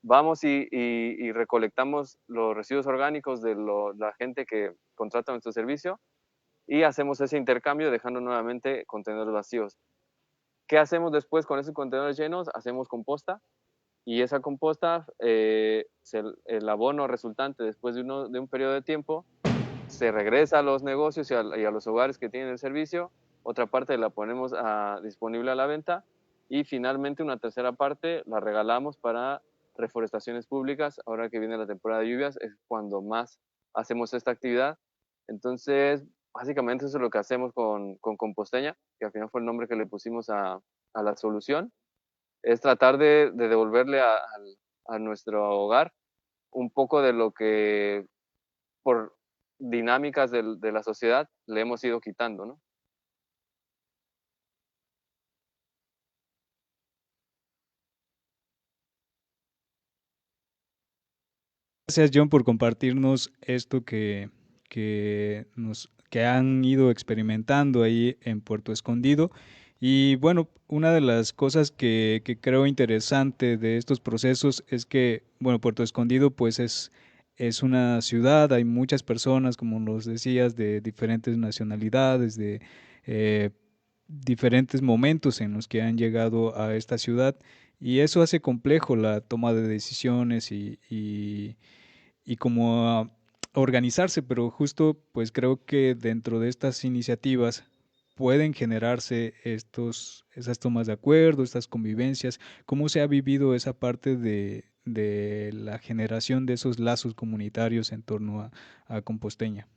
Speaker 3: vamos y recolectamos los residuos orgánicos de la gente que contrata nuestro servicio y hacemos ese intercambio dejando nuevamente contenedores vacíos. ¿Qué hacemos después con esos contenedores llenos? Hacemos composta y esa composta, el abono resultante después de un periodo de tiempo, se regresa a los negocios y a los hogares que tienen el servicio, otra parte la ponemos disponible a la venta y finalmente una tercera parte la regalamos para reforestaciones públicas. Ahora que viene la temporada de lluvias es cuando más hacemos esta actividad. Entonces, básicamente eso es lo que hacemos con Composteña, que al final fue el nombre que le pusimos a la solución, es tratar de devolverle a nuestro hogar un poco de lo que por dinámicas de la sociedad le hemos ido quitando, ¿no?
Speaker 1: Gracias, John, por compartirnos esto que han ido experimentando ahí en Puerto Escondido. Y bueno, una de las cosas que creo interesante de estos procesos es que, bueno, Puerto Escondido pues es una ciudad, hay muchas personas, como nos decías, de diferentes nacionalidades, de eh, diferentes momentos en los que han llegado a esta ciudad. Y eso hace complejo la toma de decisiones y como organizarse, pero justo pues creo que dentro de estas iniciativas pueden generarse esas tomas de acuerdo, estas convivencias. ¿Cómo se ha vivido esa parte de la generación de esos lazos comunitarios en torno a Composteña?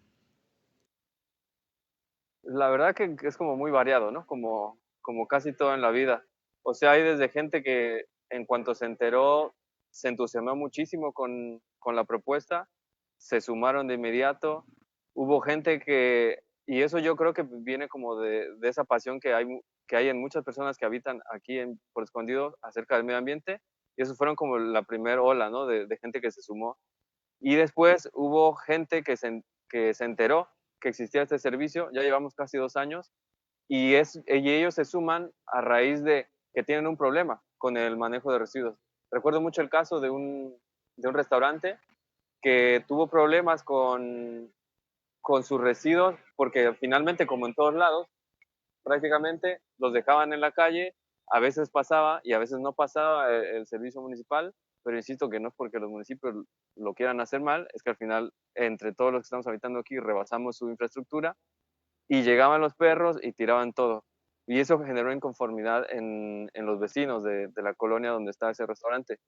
Speaker 3: La verdad que es como muy variado, ¿no? Como casi todo en la vida. O sea, hay desde gente que en cuanto se enteró, se entusiasmó muchísimo con la propuesta, se sumaron de inmediato. Hubo gente y eso yo creo que viene como de esa pasión que hay en muchas personas que habitan aquí por Escondido acerca del medio ambiente. Y eso fueron como la primera ola, ¿no? De gente que se sumó. Y después hubo gente que se enteró que existía este servicio, ya llevamos casi 2 años, y ellos se suman a raíz de que tienen un problema con el manejo de residuos. Recuerdo mucho el caso de un restaurante que tuvo problemas con sus residuos, porque finalmente, como en todos lados, prácticamente los dejaban en la calle, a veces pasaba y a veces no pasaba el servicio municipal, pero insisto que no es porque los municipios lo quieran hacer mal, es que al final entre todos los que estamos habitando aquí rebasamos su infraestructura y llegaban los perros y tiraban todo. Y eso generó inconformidad en los vecinos de la colonia donde está ese restaurante.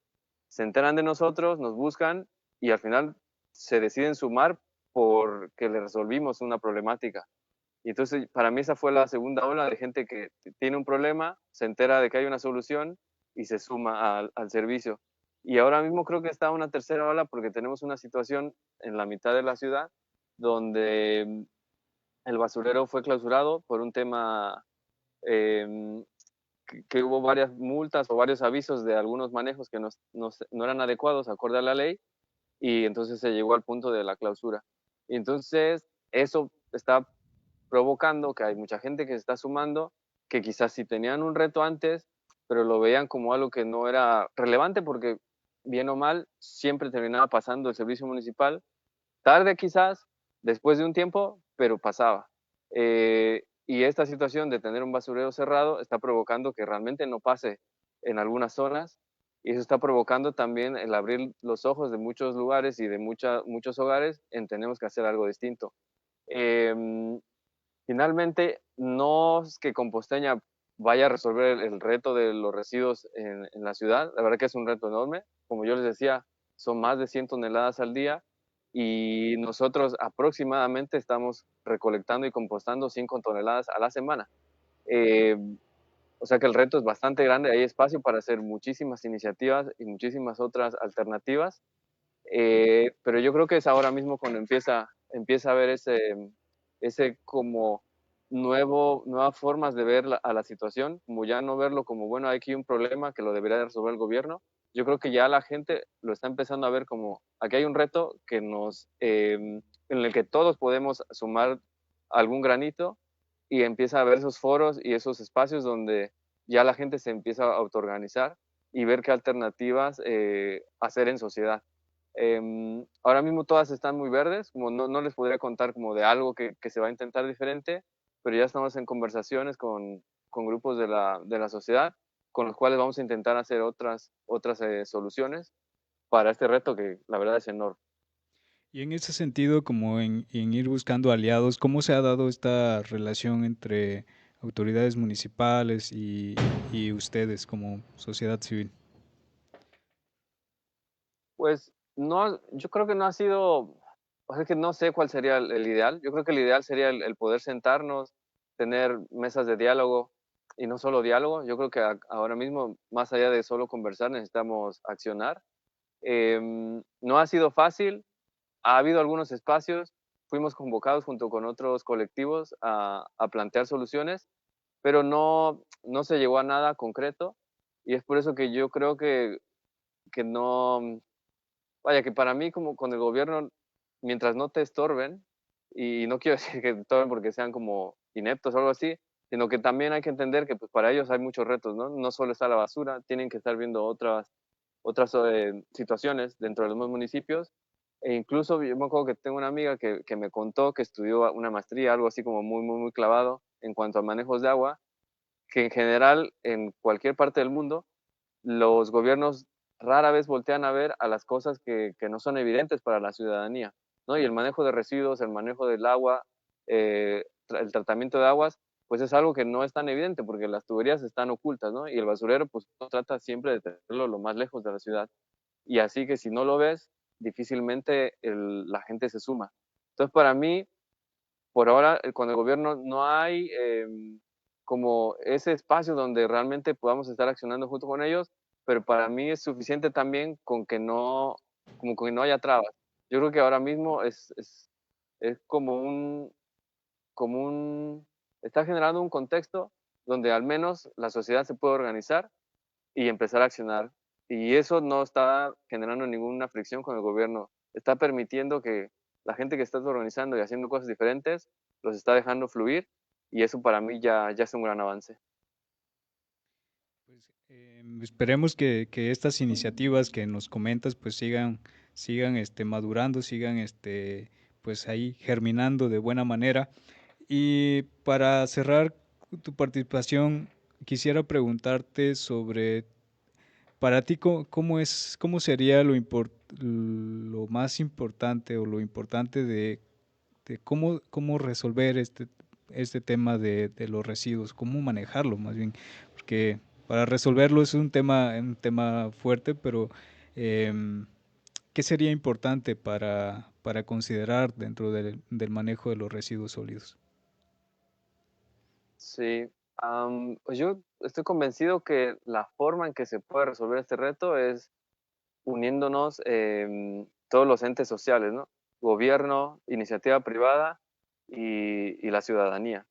Speaker 3: Se enteran de nosotros, nos buscan y al final se deciden sumar porque le resolvimos una problemática. Y entonces, para mí esa fue la segunda ola de gente que tiene un problema, se entera de que hay una solución y se suma al servicio. Y ahora mismo creo que está una tercera ola porque tenemos una situación en la mitad de la ciudad donde el basurero fue clausurado por un tema que hubo varias multas o varios avisos de algunos manejos que no eran adecuados acorde a la ley y entonces se llegó al punto de la clausura. Y entonces eso está provocando que hay mucha gente que se está sumando, que quizás sí tenían un reto antes, pero lo veían como algo que no era relevante porque bien o mal siempre terminaba pasando el servicio municipal, tarde quizás, después de un tiempo, pero pasaba. Y esta situación de tener un basurero cerrado está provocando que realmente no pase en algunas zonas, y eso está provocando también el abrir los ojos de muchos lugares y de muchos hogares en tenemos que hacer algo distinto. Eh, Finalmente, no es que Composteña vaya a resolver el reto de los residuos en la ciudad. La verdad que es un reto enorme. Como yo les decía, son más de 100 toneladas al día y nosotros aproximadamente estamos recolectando y compostando 5 toneladas a la semana. Eh, o sea que el reto es bastante grande. Hay espacio para hacer muchísimas iniciativas y muchísimas otras alternativas. Pero yo creo que es ahora mismo cuando empieza a haber ese como nuevas formas de ver a la situación, como ya no verlo como, bueno, hay aquí un problema que lo debería resolver el gobierno. Yo creo que ya la gente lo está empezando a ver como, aquí hay un reto en el que todos podemos sumar algún granito, y empieza a ver esos foros y esos espacios donde ya la gente se empieza a autoorganizar y ver qué alternativas hacer en sociedad. Ahora mismo todas están muy verdes, como no les podría contar como de algo que se va a intentar diferente, pero ya estamos en conversaciones con grupos de la sociedad con los cuales vamos a intentar hacer otras soluciones para este reto que la verdad es enorme.
Speaker 1: Y en ese sentido, como en ir buscando aliados, ¿cómo se ha dado esta relación entre autoridades municipales y ustedes como sociedad civil?
Speaker 3: Pues no, yo creo que no ha sido, o sea, que no sé cuál sería el ideal. Yo creo que el ideal sería el poder sentarnos, tener mesas de diálogo y no solo diálogo. Yo creo que ahora mismo, más allá de solo conversar, necesitamos accionar. No ha sido fácil, ha habido algunos espacios, fuimos convocados junto con otros colectivos a plantear soluciones, pero no se llegó a nada concreto, y es por eso que yo creo que no, vaya, que para mí como con el gobierno, mientras no te estorben, y no quiero decir que te estorben porque sean como ineptos o algo así, sino que también hay que entender que pues para ellos hay muchos retos, ¿no? No solo está la basura, tienen que estar viendo otras situaciones dentro de los mismos municipios. E incluso yo me acuerdo que tengo una amiga que me contó que estudió una maestría, algo así como muy clavado en cuanto a manejos de agua, que en general en cualquier parte del mundo los gobiernos rara vez voltean a ver a las cosas que no son evidentes para la ciudadanía, ¿no? Y el manejo de residuos, el manejo del agua, el tratamiento de aguas, pues es algo que no es tan evidente porque las tuberías están ocultas, ¿no? Y el basurero, pues trata siempre de tenerlo lo más lejos de la ciudad. Y así que si no lo ves, difícilmente la gente se suma. Entonces, para mí, por ahora, con el gobierno no hay como ese espacio donde realmente podamos estar accionando junto con ellos, pero para mí es suficiente también con que como que no haya trabas. Yo creo que ahora mismo es como un, está generando un contexto donde al menos la sociedad se puede organizar y empezar a accionar. Y eso no está generando ninguna fricción con el gobierno. Está permitiendo que la gente que está organizando y haciendo cosas diferentes los está dejando fluir, y eso para mí ya es un gran avance.
Speaker 1: Pues, esperemos que estas iniciativas que nos comentas pues sigan madurando, sigan pues ahí germinando de buena manera. Y para cerrar tu participación, quisiera preguntarte sobre, para ti, cómo sería lo más importante o lo importante de cómo resolver este tema de los residuos, cómo manejarlo más bien, porque para resolverlo es un tema fuerte, pero em, ¿qué sería importante para considerar dentro del manejo de los residuos sólidos?
Speaker 3: Sí, pues yo estoy convencido que la forma en que se puede resolver este reto es uniéndonos todos los entes sociales, ¿no? Gobierno, iniciativa privada y la ciudadanía.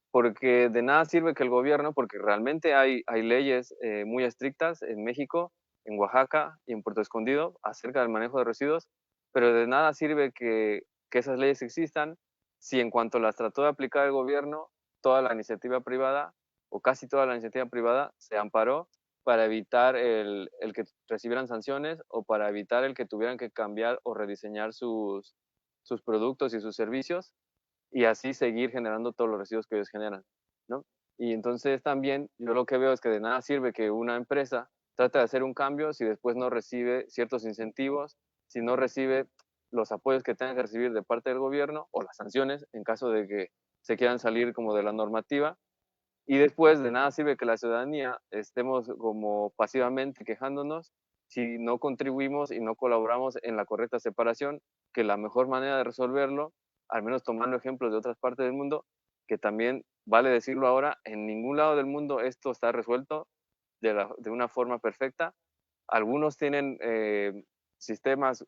Speaker 3: Porque de nada sirve que el gobierno, porque realmente hay leyes muy estrictas en México, en Oaxaca y en Puerto Escondido acerca del manejo de residuos, pero de nada sirve que esas leyes existan si en cuanto las trató de aplicar el gobierno, toda la iniciativa privada o casi toda la iniciativa privada se amparó para evitar el que recibieran sanciones o para evitar el que tuvieran que cambiar o rediseñar sus productos y sus servicios y así seguir generando todos los residuos que ellos generan, ¿no? Y entonces también yo lo que veo es que de nada sirve que una empresa trate de hacer un cambio si después no recibe ciertos incentivos, si no recibe los apoyos que tenga que recibir de parte del gobierno o las sanciones en caso de que se quieran salir como de la normativa. Y después de nada sirve que la ciudadanía estemos como pasivamente quejándonos si no contribuimos y no colaboramos en la correcta separación, que la mejor manera de resolverlo, al menos tomando ejemplos de otras partes del mundo, que también vale decirlo ahora, en ningún lado del mundo esto está resuelto de una forma perfecta. Algunos tienen sistemas,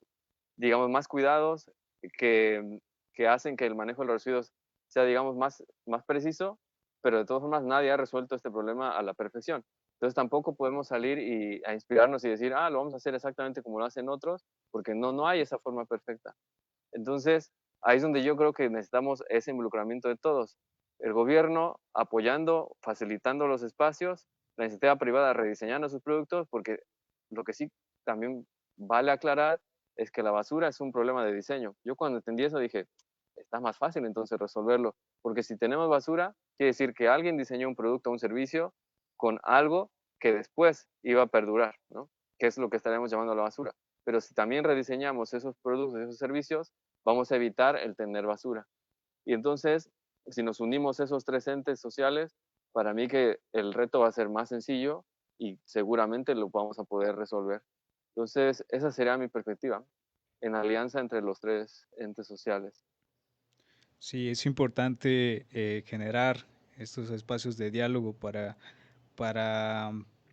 Speaker 3: digamos, más cuidados que hacen que el manejo de los residuos sea, digamos, más preciso, pero de todas formas nadie ha resuelto este problema a la perfección. Entonces tampoco podemos salir a inspirarnos y decir, lo vamos a hacer exactamente como lo hacen otros, porque no hay esa forma perfecta. Entonces, ahí es donde yo creo que necesitamos ese involucramiento de todos. El gobierno apoyando, facilitando los espacios, la iniciativa privada rediseñando sus productos, porque lo que sí también vale aclarar es que la basura es un problema de diseño. Yo cuando entendí eso dije, está más fácil entonces resolverlo, porque si tenemos basura, quiere decir que alguien diseñó un producto o un servicio con algo que después iba a perdurar, ¿no? Que es lo que estaremos llamando la basura. Pero si también rediseñamos esos productos, esos servicios, vamos a evitar el tener basura. Y entonces, si nos unimos esos tres entes sociales, para mí que el reto va a ser más sencillo y seguramente lo vamos a poder resolver. Entonces, esa sería mi perspectiva, en alianza entre los tres entes sociales.
Speaker 1: Sí, es importante generar estos espacios de diálogo para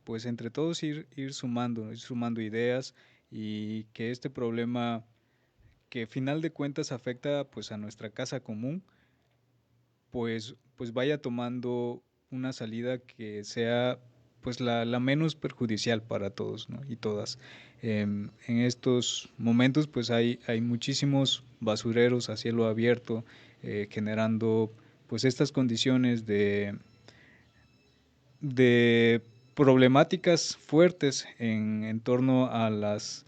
Speaker 1: pues entre todos ir sumando ideas y que este problema que al final de cuentas afecta pues a nuestra casa común, pues vaya tomando una salida que sea pues la menos perjudicial para todos, ¿no? Y todas. En estos momentos pues hay muchísimos basureros a cielo abierto generando pues estas condiciones de problemáticas fuertes en torno a las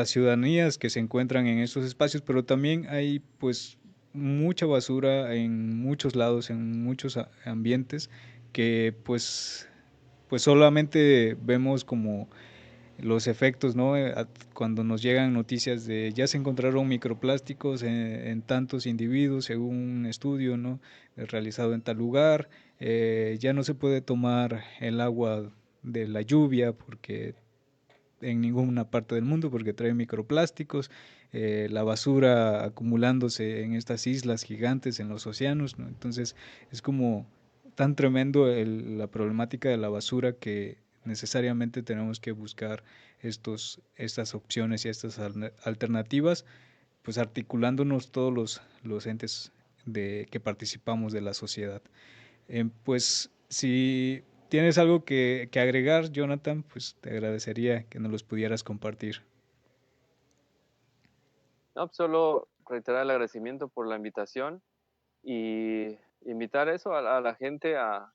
Speaker 1: ciudadanías que se encuentran en estos espacios, pero también hay pues mucha basura en muchos lados, en muchos ambientes que pues solamente vemos como los efectos, ¿no? Cuando nos llegan noticias de ya se encontraron microplásticos en tantos individuos, según un estudio, ¿no? Realizado en tal lugar, ya no se puede tomar el agua de la lluvia porque en ninguna parte del mundo porque trae microplásticos, la basura acumulándose en estas islas gigantes en los océanos, ¿no? Entonces es como tan tremendo la problemática de la basura que necesariamente tenemos que buscar estas opciones y estas alternativas, pues articulándonos todos los entes que participamos de la sociedad. Pues si tienes algo que agregar, Jonathan, pues te agradecería que nos los pudieras compartir.
Speaker 3: No, solo reiterar el agradecimiento por la invitación y invitar eso a la gente a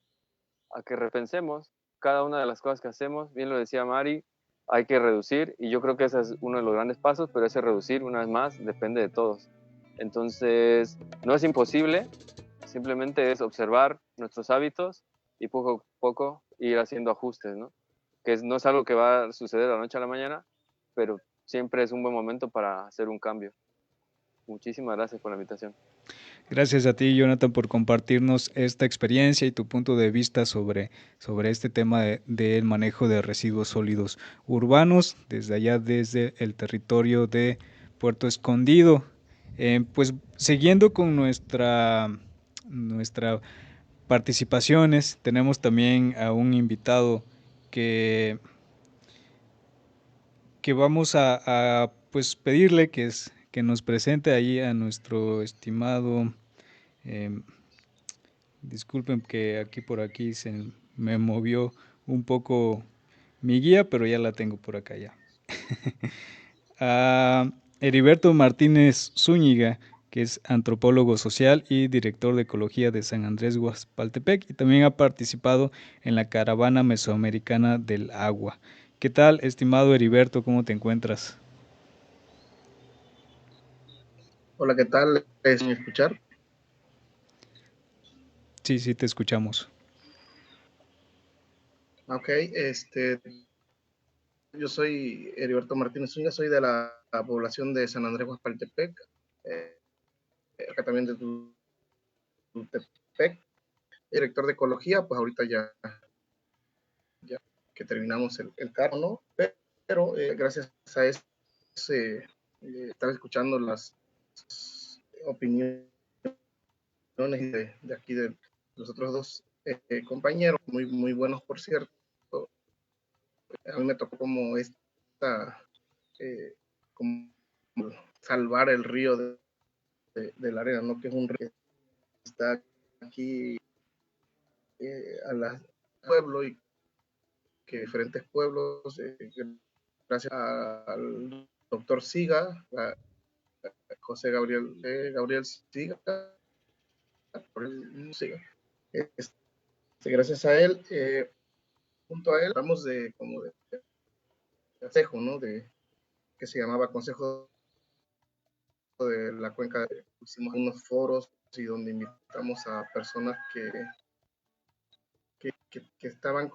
Speaker 3: que repensemos cada una de las cosas que hacemos. Bien lo decía Mari, hay que reducir y yo creo que ese es uno de los grandes pasos, pero ese reducir, una vez más, depende de todos. Entonces, no es imposible, simplemente es observar nuestros hábitos y poco a poco ir haciendo ajustes, ¿no? No es algo que va a suceder de la noche a la mañana, pero siempre es un buen momento para hacer un cambio. Muchísimas gracias por la invitación.
Speaker 1: Gracias a ti, Jonathan, por compartirnos esta experiencia y tu punto de vista sobre este tema del manejo de residuos sólidos urbanos, desde allá, desde el territorio de Puerto Escondido. Pues siguiendo con nuestra participaciones, tenemos también a un invitado que vamos a pues pedirle que nos presente ahí a nuestro estimado, disculpen que por aquí se me movió un poco mi guía, pero ya la tengo por acá ya. A Heriberto Martínez Zúñiga, que es antropólogo social y director de ecología de San Andrés Guaspaltepec, y también ha participado en la Caravana Mesoamericana del Agua. ¿Qué tal, estimado Heriberto? ¿Cómo te encuentras?
Speaker 4: Hola, ¿qué tal? ¿Es mi escuchar?
Speaker 1: Sí, sí, te escuchamos.
Speaker 4: Ok, yo soy Heriberto Martínez Zúñiga, soy de la población de San Andrés Guaspaltepec, eh, acá también de Tutepec, director de ecología, pues ahorita ya que terminamos el cargo, ¿no? Pero gracias a estar escuchando las opiniones de aquí de los otros dos compañeros, muy buenos por cierto, a mí me tocó como eh, como salvar el río de la arena, ¿no? Que es un río que está aquí al pueblo y que diferentes pueblos, gracias al doctor Siga, a José Gabriel Siga, Siga, gracias a él, junto a él, hablamos de como de consejo, ¿no? Que se llamaba Consejo de la Cuenca. Hicimos unos foros y donde invitamos a personas que estaban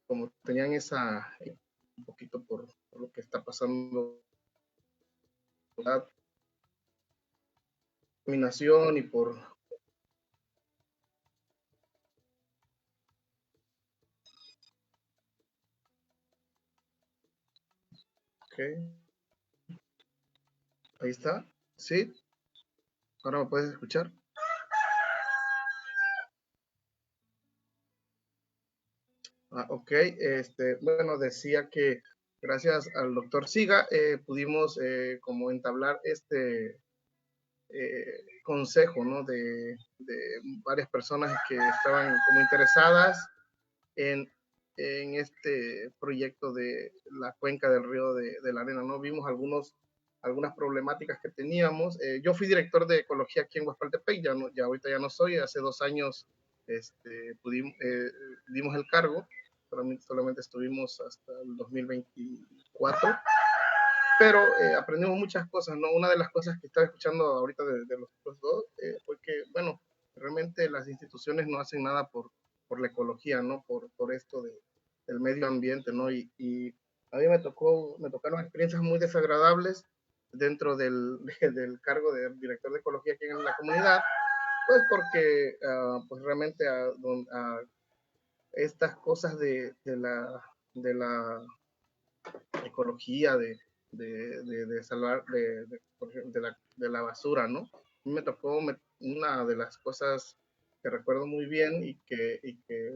Speaker 4: como tenían un poquito por lo que está pasando, la dominación y por... Okay. Ahí está, ¿sí? Ahora me puedes escuchar. Ok, bueno, decía que gracias al doctor Siga pudimos como entablar consejo, ¿no? De varias personas que estaban como interesadas en, en este proyecto de la cuenca del río de la Arena, ¿no? Vimos algunas problemáticas que teníamos. Yo fui director de ecología aquí en Guaspaltepec, ya ahorita ya no soy, hace 2 años dimos el cargo, solamente estuvimos hasta el 2024, pero aprendimos muchas cosas, ¿no? Una de las cosas que estaba escuchando ahorita de los otros dos fue que, bueno, realmente las instituciones no hacen nada por la ecología, ¿no? Por esto del medio ambiente, ¿no? Y a mí me tocaron experiencias muy desagradables dentro del cargo de director de ecología aquí en la comunidad, pues porque pues realmente a estas cosas de la ecología, de salvar de la basura, ¿no? A mí me tocó una de las cosas que recuerdo muy bien y que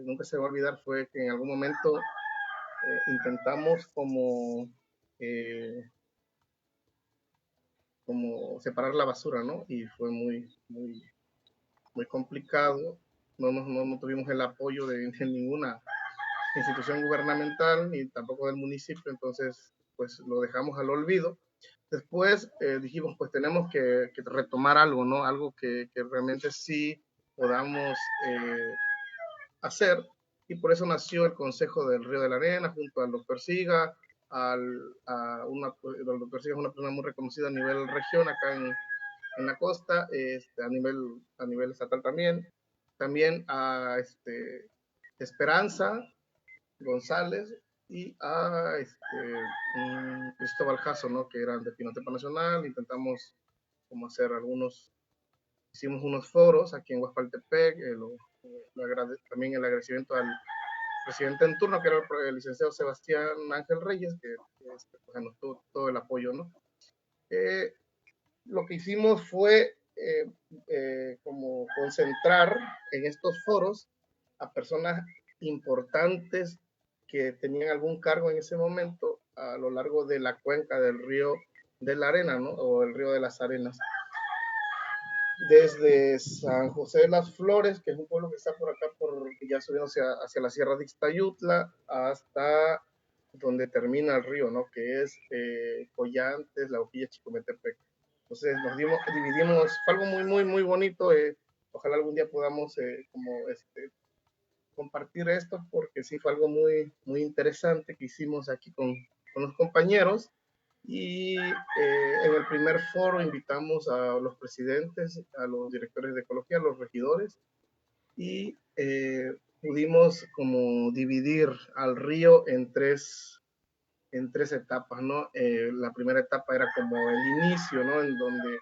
Speaker 4: nunca se va a olvidar fue que en algún momento intentamos como separar la basura, ¿no? Y fue muy complicado. No tuvimos el apoyo de ninguna institución gubernamental ni tampoco del municipio, entonces pues lo dejamos al olvido. Después dijimos, pues tenemos que retomar algo, ¿no? Algo que realmente sí podamos hacer, y por eso nació el Consejo del Río de la Arena junto al doctor Siga. El doctor Siga es una persona muy reconocida a nivel región acá en la costa, a nivel estatal también. También a Esperanza González y a Cristóbal Jasso, ¿no? Que eran de Pinotepa Nacional. Intentamos como hicimos unos foros aquí en Guaspaltepec, también el agradecimiento al presidente en turno, que era el licenciado Sebastián Ángel Reyes, que pues, nos tuvo todo el apoyo, ¿no? Lo que hicimos fue como concentrar en estos foros a personas importantes que tenían algún cargo en ese momento a lo largo de la cuenca del río de la Arena, ¿no? O el río de las Arenas. Desde San José de las Flores, que es un pueblo que está por acá, ya subiendo hacia la Sierra de Ixtayutla, hasta donde termina el río, ¿no? Que es Collantes, La Hojilla, Chicometepec. Entonces dividimos, fue algo muy bonito. Ojalá algún día podamos compartir esto, porque sí fue algo muy interesante que hicimos aquí con los compañeros. Y en el primer foro invitamos a los presidentes, a los directores de ecología, a los regidores, y pudimos como dividir al río en tres etapas, ¿no? La primera etapa era como el inicio, ¿no? En donde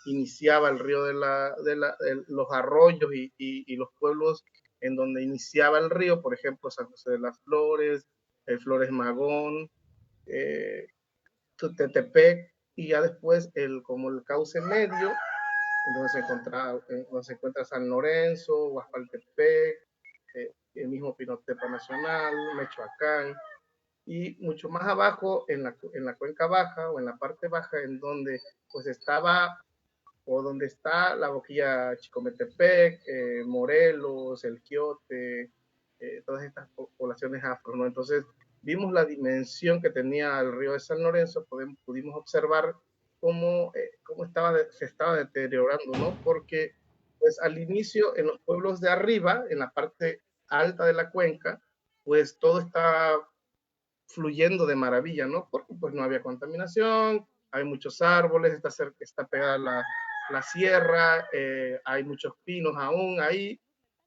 Speaker 4: iniciaba el río los arroyos y los pueblos en donde iniciaba el río, por ejemplo, San José de las Flores, Flores Magón, eh, Tutetepec, y ya después como el cauce medio, donde se encuentra San Lorenzo, Guaspaltepec, el mismo Pinotepa Nacional, Mechoacán, y mucho más abajo en la cuenca baja o en la parte baja en donde pues estaba o donde está la boquilla Chicometepec, Morelos, El Quiote, todas estas poblaciones afro, ¿no? Entonces vimos la dimensión que tenía el río de San Lorenzo, pudimos observar cómo se estaba deteriorando, ¿no? Porque pues al inicio en los pueblos de arriba, en la parte alta de la cuenca, pues todo estaba fluyendo de maravilla, ¿no? Porque pues no había contaminación, hay muchos árboles, está pegada la sierra, hay muchos pinos aún ahí,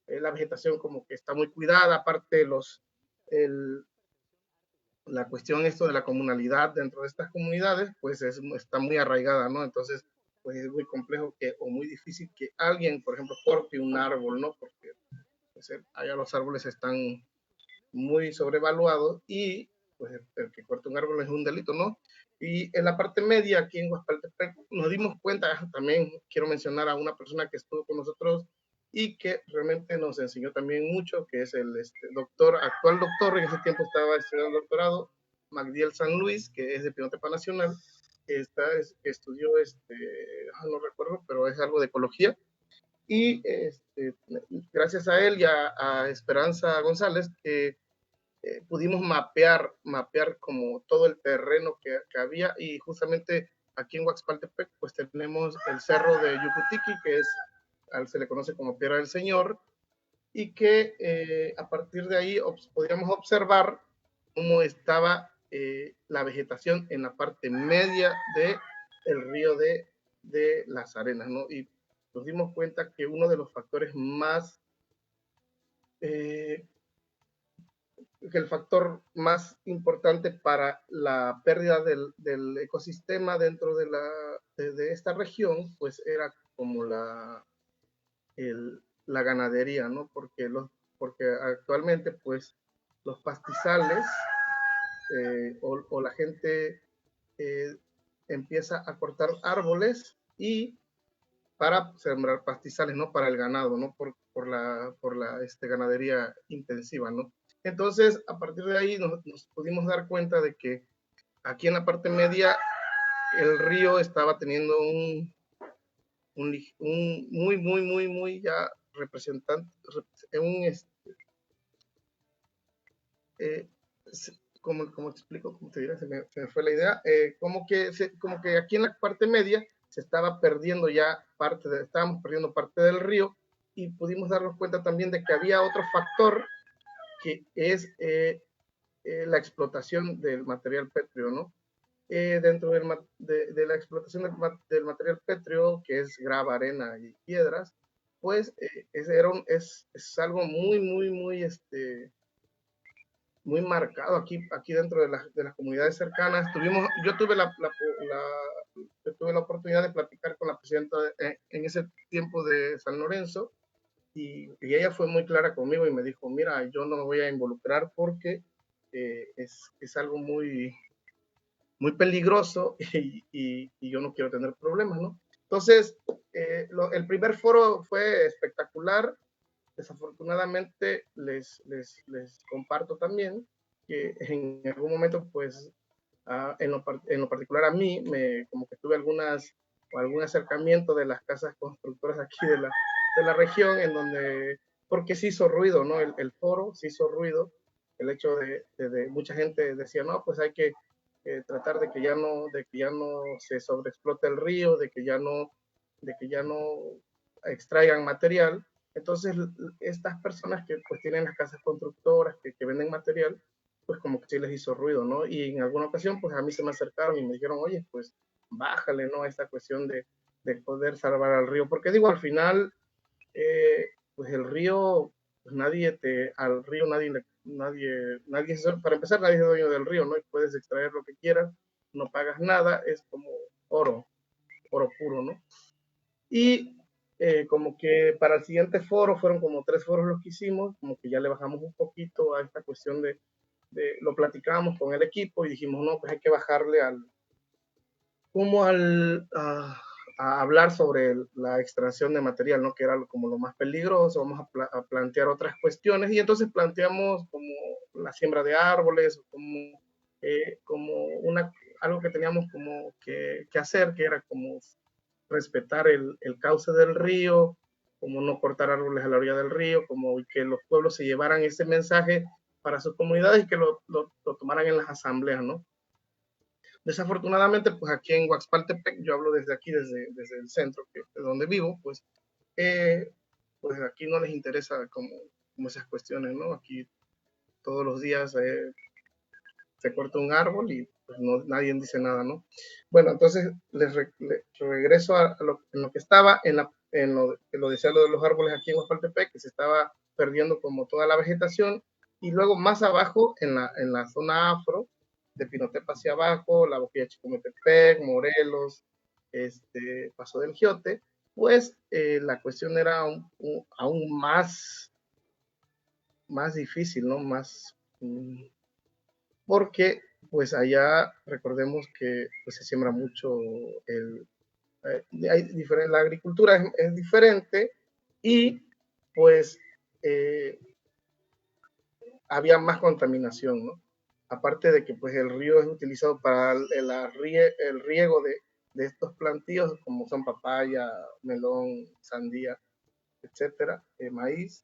Speaker 4: la vegetación como que está muy cuidada, aparte el, la cuestión esto de la comunalidad dentro de estas comunidades, pues está muy arraigada, ¿no? Entonces, pues es muy complejo o muy difícil que alguien, por ejemplo, corte un árbol, ¿no? Porque pues, allá los árboles están muy sobrevaluados y pues el que corta un árbol es un delito, ¿no? Y en la parte media, aquí en Guaspaltepec, nos dimos cuenta, también quiero mencionar a una persona que estuvo con nosotros y que realmente nos enseñó también mucho, que es el actual doctor, en ese tiempo estaba estudiando el doctorado, Magdiel San Luis, que es de Pinotepa Nacional, que estudió, no recuerdo, pero es algo de ecología, y gracias a él y a Esperanza González, pudimos mapear como todo el terreno que había, y justamente aquí en Huaxpaltepec pues tenemos el cerro de Yucutiqui, que se le conoce como Piedra del Señor, y que a partir de ahí podríamos observar cómo estaba la vegetación en la parte media del río de las Arenas, ¿no? Y nos dimos cuenta que uno de los factores eh, que el factor más importante para la pérdida del ecosistema dentro de esta región, pues era como la ganadería, ¿no? Porque actualmente, pues, los pastizales o la gente eh, empieza a cortar árboles y para sembrar pastizales, ¿no? Para el ganado, ¿no? Por la ganadería intensiva, ¿no? Entonces, a partir de ahí nos pudimos dar cuenta de que aquí en la parte media el río estaba teniendo un muy, muy, muy, muy ya representante, un, eh, ¿cómo te explico? ¿Cómo te diré? Se me fue la idea. Como que aquí en la parte media se estaba perdiendo ya estábamos perdiendo parte del río, y pudimos darnos cuenta también de que había otro factor que es la explotación del material pétreo, ¿no? Dentro de la explotación del material pétreo, que es grava, arena y piedras, pues es algo muy, muy, muy, muy marcado aquí dentro de las comunidades cercanas. Yo tuve la oportunidad de platicar con la presidenta en ese tiempo de San Lorenzo, y ella fue muy clara conmigo y me dijo, mira, yo no me voy a involucrar porque es algo muy, muy peligroso y yo no quiero tener problemas, ¿no? Entonces, el primer foro fue espectacular. Desafortunadamente, les comparto también que en algún momento, pues, en lo particular a mí, como que tuve algún acercamiento de las casas constructoras aquí de la región, porque se hizo ruido, ¿no? El foro se hizo ruido, el hecho de mucha gente decía, no, pues hay que tratar de que ya no se sobreexplote el río, de que ya no extraigan material. Entonces, estas personas que pues tienen las casas constructoras, que venden material, pues como que sí les hizo ruido, ¿no? Y en alguna ocasión, pues a mí se me acercaron y me dijeron, oye, pues bájale, ¿no? A esta cuestión de poder salvar al río, porque digo, al final, pues el río, pues al río nadie, para empezar, nadie es dueño del río, ¿no? Y puedes extraer lo que quieras, no pagas nada, es como oro, oro puro, ¿no? Y como que para el siguiente foro, fueron como 3 foros los que hicimos, como que ya le bajamos un poquito a esta cuestión lo platicábamos con el equipo y dijimos, no, pues hay que bajarle a hablar sobre la extracción de material, ¿no? Que era como lo más peligroso, vamos a plantear otras cuestiones y entonces planteamos como la siembra de árboles, como algo que teníamos como que hacer, que era como respetar el cauce del río, como no cortar árboles a la orilla del río, como que los pueblos se llevaran ese mensaje para sus comunidades y que lo tomaran en las asambleas, ¿no? Desafortunadamente, pues aquí en Huaxpaltepec, yo hablo desde aquí, desde el centro, de donde vivo, eh, pues aquí no les interesa como esas cuestiones, ¿no? Aquí todos los días se corta un árbol y pues no, nadie dice nada, ¿no? Bueno, entonces les regreso en lo que estaba, en lo decía lo de los árboles aquí en Huaxpaltepec, que se estaba perdiendo como toda la vegetación, y luego más abajo, en la zona afro, de Pinotepa hacia abajo, la Boquilla Chicometepec, Morelos, Paso del Giote, pues la cuestión era aún más difícil, ¿no? Porque pues allá recordemos que pues, se siembra mucho la agricultura es diferente y pues eh, había más contaminación, ¿no? Aparte de que pues el río es utilizado para el riego de estos plantíos como son papaya, melón, sandía, etcétera, maíz,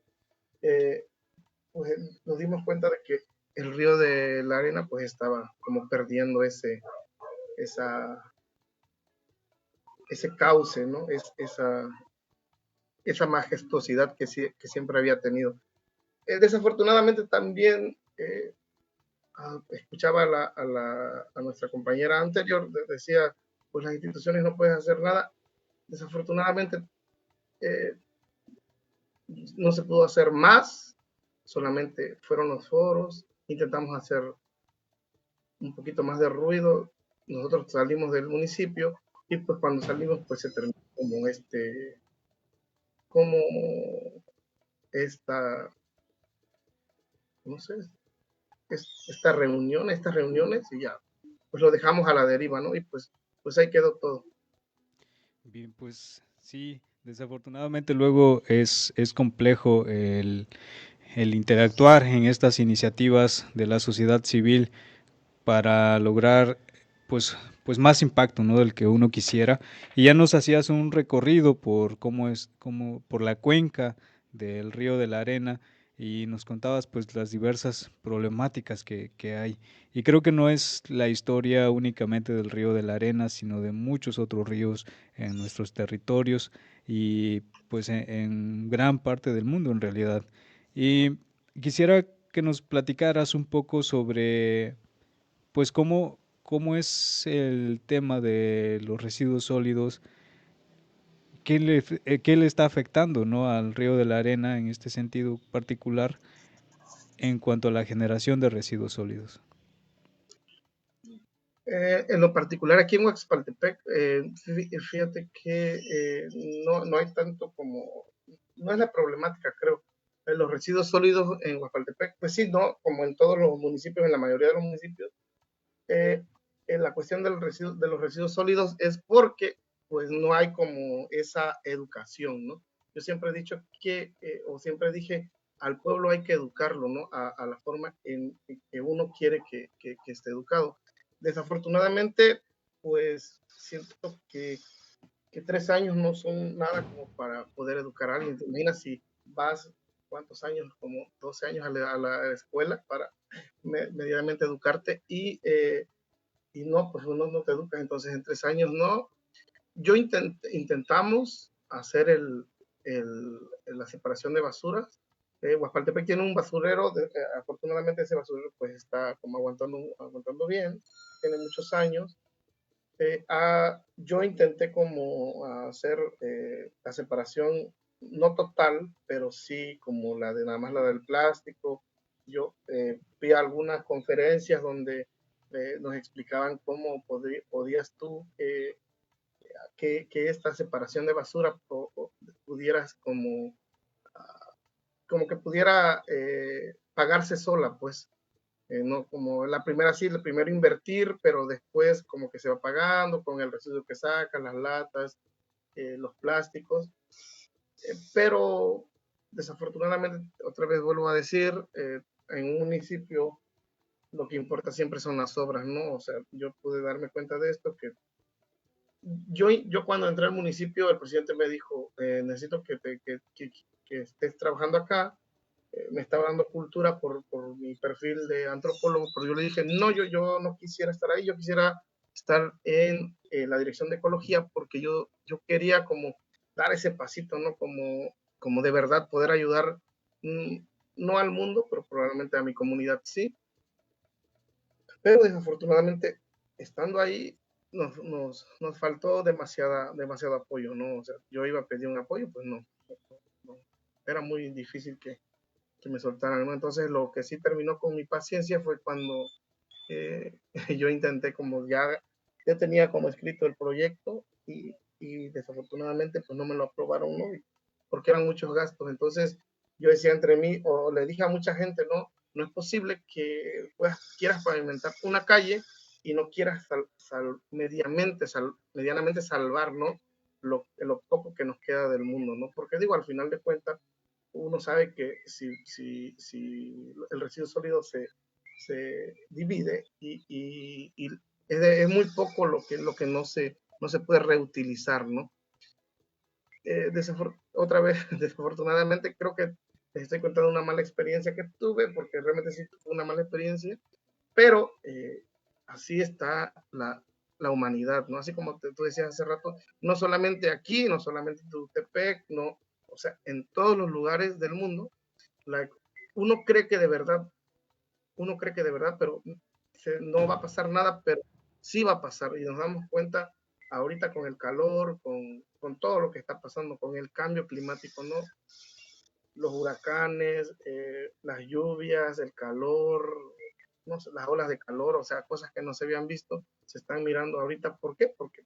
Speaker 4: eh, pues nos dimos cuenta de que el río de la Arena pues estaba como perdiendo esa, ese cauce, ¿no? Esa majestuosidad que siempre había tenido. Desafortunadamente también escuchaba a nuestra compañera anterior, decía, pues las instituciones no pueden hacer nada. Desafortunadamente eh, no se pudo hacer más, solamente fueron los foros, intentamos hacer un poquito más de ruido, nosotros salimos del municipio y pues cuando salimos pues se terminó como esta, no sé, estas reuniones y ya, pues lo dejamos a la deriva, ¿no? Y pues ahí quedó todo.
Speaker 1: Bien, pues sí, desafortunadamente luego es complejo el interactuar en estas iniciativas de la sociedad civil para lograr pues, pues más impacto, ¿no? Del que uno quisiera. Y ya nos hacías un recorrido por como por la cuenca del río de la Arena y nos contabas pues las diversas problemáticas que hay. Y creo que no es la historia únicamente del río de la Arena, sino de muchos otros ríos en nuestros territorios y pues en gran parte del mundo en realidad. Y quisiera que nos platicaras un poco sobre pues cómo es el tema de los residuos sólidos, qué le está afectando, ¿no? Al río de la Arena en este sentido particular en cuanto a la generación de residuos sólidos.
Speaker 4: En lo particular aquí en Huaxpaltepec, fíjate que no hay tanto no es la problemática, creo. Los residuos sólidos en Huaxpaltepec, pues sí, no, como en todos los municipios, en la mayoría de los municipios, en la cuestión de los residuos sólidos es porque pues no hay como esa educación, ¿no? Yo siempre he dicho o siempre dije, al pueblo hay que educarlo, ¿no? A la forma en que uno quiere que esté educado. Desafortunadamente, pues siento que 3 años no son nada como para poder educar a alguien. ¿Te imaginas si vas, cuántos años? Como 12 años a la escuela para medianamente educarte y no, pues uno no te educa, entonces en 3 años no. Intentamos hacer la separación de basuras, Guajaltepec tiene un basurero, afortunadamente ese basurero pues está como aguantando bien, tiene muchos años. Yo intenté como hacer la separación, no total, pero sí como nada más la del plástico. Yo fui a algunas conferencias donde nos explicaban cómo podías tú que esta separación de basura pudieras como que pudiera pagarse sola, pues. No como la primera sí, el primero invertir, pero después como que se va pagando con el residuo que saca, las latas, los plásticos. Pero desafortunadamente, otra vez vuelvo a decir, en un municipio lo que importa siempre son las obras, ¿no? O sea, yo pude darme cuenta de esto, que yo cuando entré al municipio, el presidente me dijo, necesito que estés trabajando acá, me estaba dando cultura por mi perfil de antropólogo, pero yo le dije, no, yo no quisiera estar ahí, yo quisiera estar en la dirección de ecología porque yo quería como dar ese pasito, ¿no? Como de verdad poder ayudar, mm, no al mundo, pero probablemente a mi comunidad sí. Pero desafortunadamente, estando ahí, nos faltó demasiado apoyo, ¿no? O sea, yo iba a pedir un apoyo, pues no. Era muy difícil que me soltaran, ¿no? Entonces lo que sí terminó con mi paciencia fue cuando eh, yo intenté como ya tenía como escrito el proyecto y desafortunadamente pues no me lo aprobaron, ¿no? Porque eran muchos gastos. Entonces yo decía entre mí, o le dije a mucha gente, no, no es posible que quieras pavimentar una calle y no quieras medianamente salvar, ¿no? Lo poco que nos queda del mundo, ¿no? Porque digo, al final de cuentas, uno sabe que si el residuo sólido se divide y es muy poco lo que no se puede reutilizar, ¿no? Otra vez, desafortunadamente, creo que les estoy contando una mala experiencia que tuve, porque realmente sí fue una mala experiencia, pero así está la humanidad, ¿no? Así como tú decías hace rato, no solamente aquí, no solamente en Tutepec, no, o sea, en todos los lugares del mundo, la, uno cree que de verdad, pero no va a pasar nada, pero sí va a pasar y nos damos cuenta ahorita con el calor, con todo lo que está pasando, con el cambio climático, ¿no? Los huracanes, las lluvias, el calor, no sé, las olas de calor, o sea, cosas que no se habían visto, se están mirando ahorita. ¿Por qué? Porque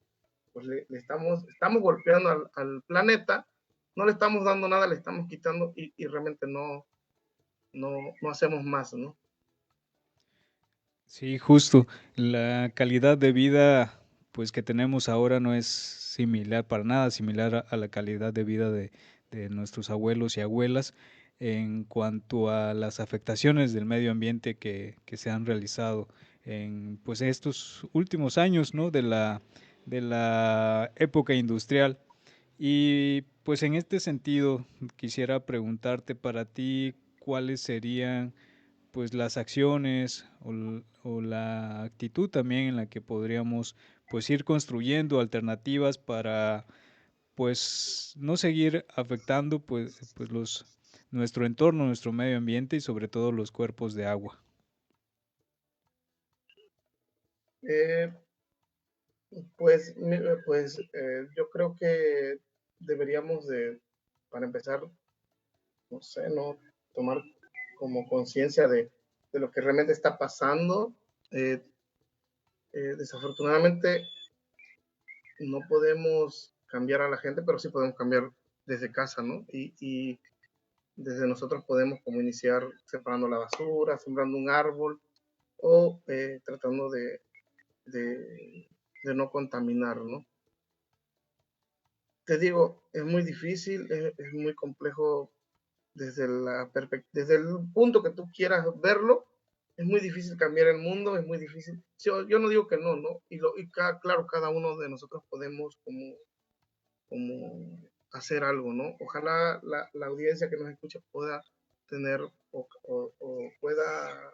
Speaker 4: pues estamos golpeando al planeta, no le estamos dando nada, le estamos quitando y realmente no hacemos más, ¿no?
Speaker 1: Sí, justo. La calidad de vida, pues que tenemos ahora no es similar, para nada similar a la calidad de vida de nuestros abuelos y abuelas en cuanto a las afectaciones del medio ambiente que se han realizado en pues estos últimos años, ¿no? De la época industrial. Y pues en este sentido quisiera preguntarte para ti cuáles serían pues las acciones o la actitud también en la que podríamos pues ir construyendo alternativas para pues no seguir afectando pues los nuestro entorno, nuestro medio ambiente y sobre todo los cuerpos de agua.
Speaker 4: Eh, pues yo creo que deberíamos para empezar, no sé, no tomar como conciencia de lo que realmente está pasando. Eh, Desafortunadamente no podemos cambiar a la gente, pero sí podemos cambiar desde casa, ¿no? Y desde nosotros podemos como iniciar separando la basura, sembrando un árbol o tratando de, de no contaminar, ¿no? Te digo, es muy difícil, es muy complejo desde el punto que tú quieras verlo, es muy difícil cambiar el mundo, es muy difícil. Yo no digo que no, ¿no? Claro, cada uno de nosotros podemos como hacer algo, ¿no? Ojalá la audiencia que nos escucha pueda tener o pueda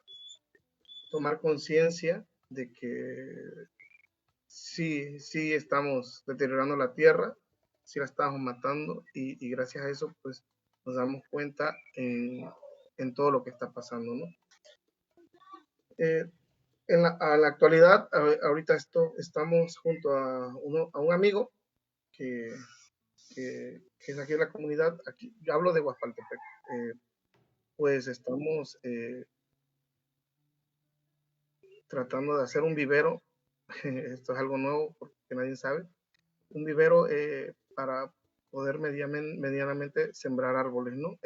Speaker 4: tomar conciencia de que sí estamos deteriorando la tierra, sí la estamos matando y gracias a eso, pues nos damos cuenta en todo lo que está pasando, ¿no? Eh, a la actualidad, ahorita estamos junto a un amigo que, que es aquí de la comunidad, aquí, yo hablo de Guajaltepec, pues estamos tratando de hacer un vivero, esto es algo nuevo porque nadie sabe, un vivero para poder medianamente sembrar árboles, ¿no?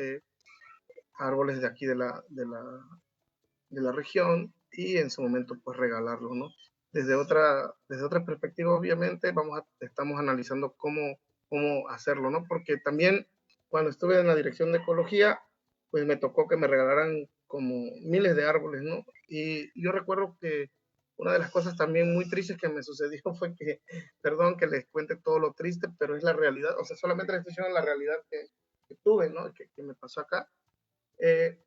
Speaker 4: Árboles de aquí de la región y en su momento pues regalarlos, ¿no? Desde otra perspectiva, obviamente, estamos analizando cómo hacerlo, ¿no? Porque también cuando estuve en la dirección de ecología, pues me tocó que me regalaran como miles de árboles, ¿no? Y yo recuerdo que una de las cosas también muy tristes que me sucedió fue que, perdón que les cuente todo lo triste, pero es la realidad, o sea, solamente les estoy diciendo la realidad que tuve, ¿no? Que me pasó acá. Eh,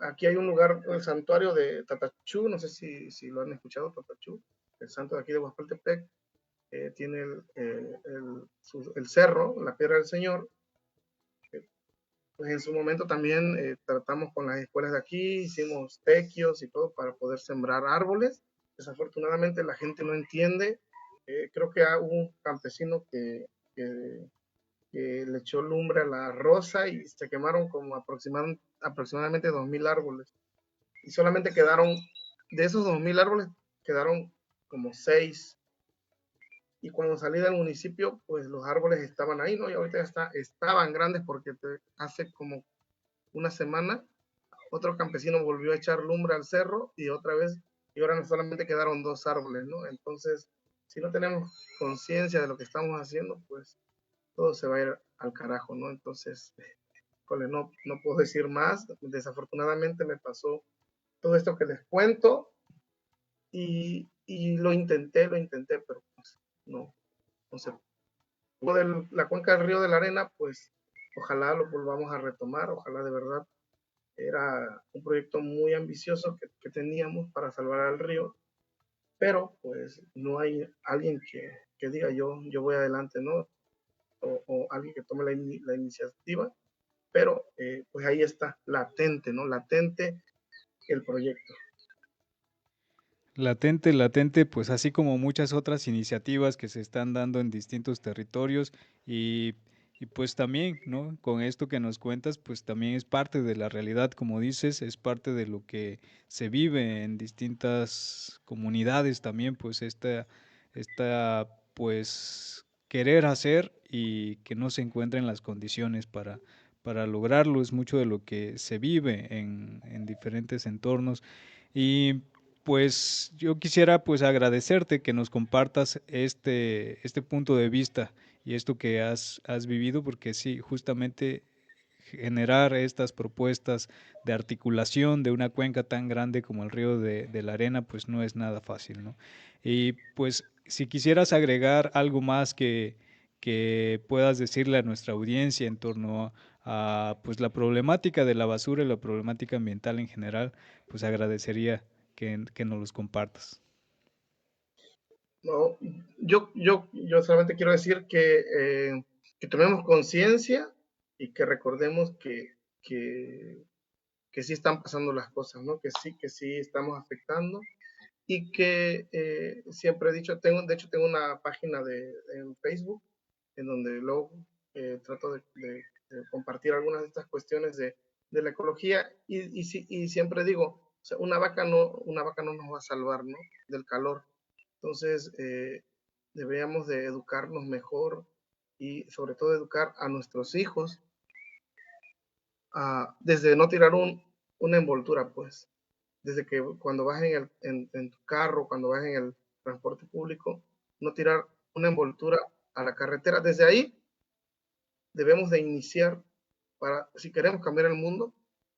Speaker 4: Aquí hay un lugar, el santuario de Tatachú, no sé si lo han escuchado, Tatachú, el santo de aquí de Huaspaltepec, tiene el cerro, la piedra del Señor. Pues en su momento también tratamos con las escuelas de aquí, hicimos tequios y todo para poder sembrar árboles. Desafortunadamente la gente no entiende. Creo que hubo un campesino que le echó lumbre a la rosa y se quemaron como aproximadamente 2.000 árboles. Y solamente quedaron, de esos 2.000 árboles, quedaron como 6. Y cuando salí del municipio, pues los árboles estaban ahí, ¿no? Y ahorita estaban grandes porque hace como una semana otro campesino volvió a echar lumbre al cerro y otra vez, y ahora no solamente quedaron 2 árboles, ¿no? Entonces, si no tenemos conciencia de lo que estamos haciendo, pues todo se va a ir al carajo, ¿no? Entonces, no puedo decir más. Desafortunadamente me pasó todo esto que les cuento y lo intenté, pero pues no se pudo. La cuenca del río de la Arena, pues ojalá lo volvamos a retomar, ojalá de verdad. Era un proyecto muy ambicioso que teníamos para salvar al río, pero pues no hay alguien que diga yo voy adelante, ¿no? O alguien que tome la iniciativa, pero pues ahí está, latente, ¿no? Latente el proyecto.
Speaker 1: Latente, latente, pues así como muchas otras iniciativas que se están dando en distintos territorios y, y pues también, ¿no? Con esto que nos cuentas, pues también es parte de la realidad, como dices, es parte de lo que se vive en distintas comunidades también, pues pues querer hacer y que no se encuentren las condiciones para lograrlo, es mucho de lo que se vive en diferentes entornos. Y pues yo quisiera pues agradecerte que nos compartas este punto de vista y esto que has vivido, porque sí, justamente generar estas propuestas de articulación de una cuenca tan grande como el río de la Arena, pues no es nada fácil, ¿no? Y pues si quisieras agregar algo más que puedas decirle a nuestra audiencia en torno a pues la problemática de la basura y la problemática ambiental en general, pues agradecería que nos los compartas.
Speaker 4: No, yo solamente quiero decir que tomemos conciencia y que recordemos que sí están pasando las cosas, ¿no? Que sí estamos afectando y que siempre he dicho, de hecho tengo una página en Facebook en donde luego trato de compartir algunas de estas cuestiones de la ecología y siempre digo, o sea, una vaca no nos va a salvar, ¿no? Del calor. Entonces, deberíamos de educarnos mejor y sobre todo educar a nuestros hijos desde no tirar una envoltura, pues, desde que cuando vas en tu carro, cuando vas en el transporte público, no tirar una envoltura a la carretera. Desde ahí debemos de iniciar, si queremos cambiar el mundo,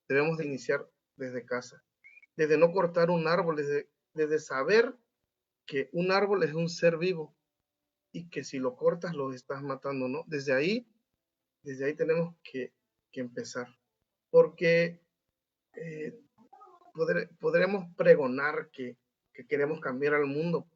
Speaker 4: debemos de iniciar desde casa, desde no cortar un árbol, desde saber que un árbol es un ser vivo y que si lo cortas lo estás matando, ¿no? Desde ahí tenemos que empezar, porque eh, podremos pregonar que queremos cambiar al mundo,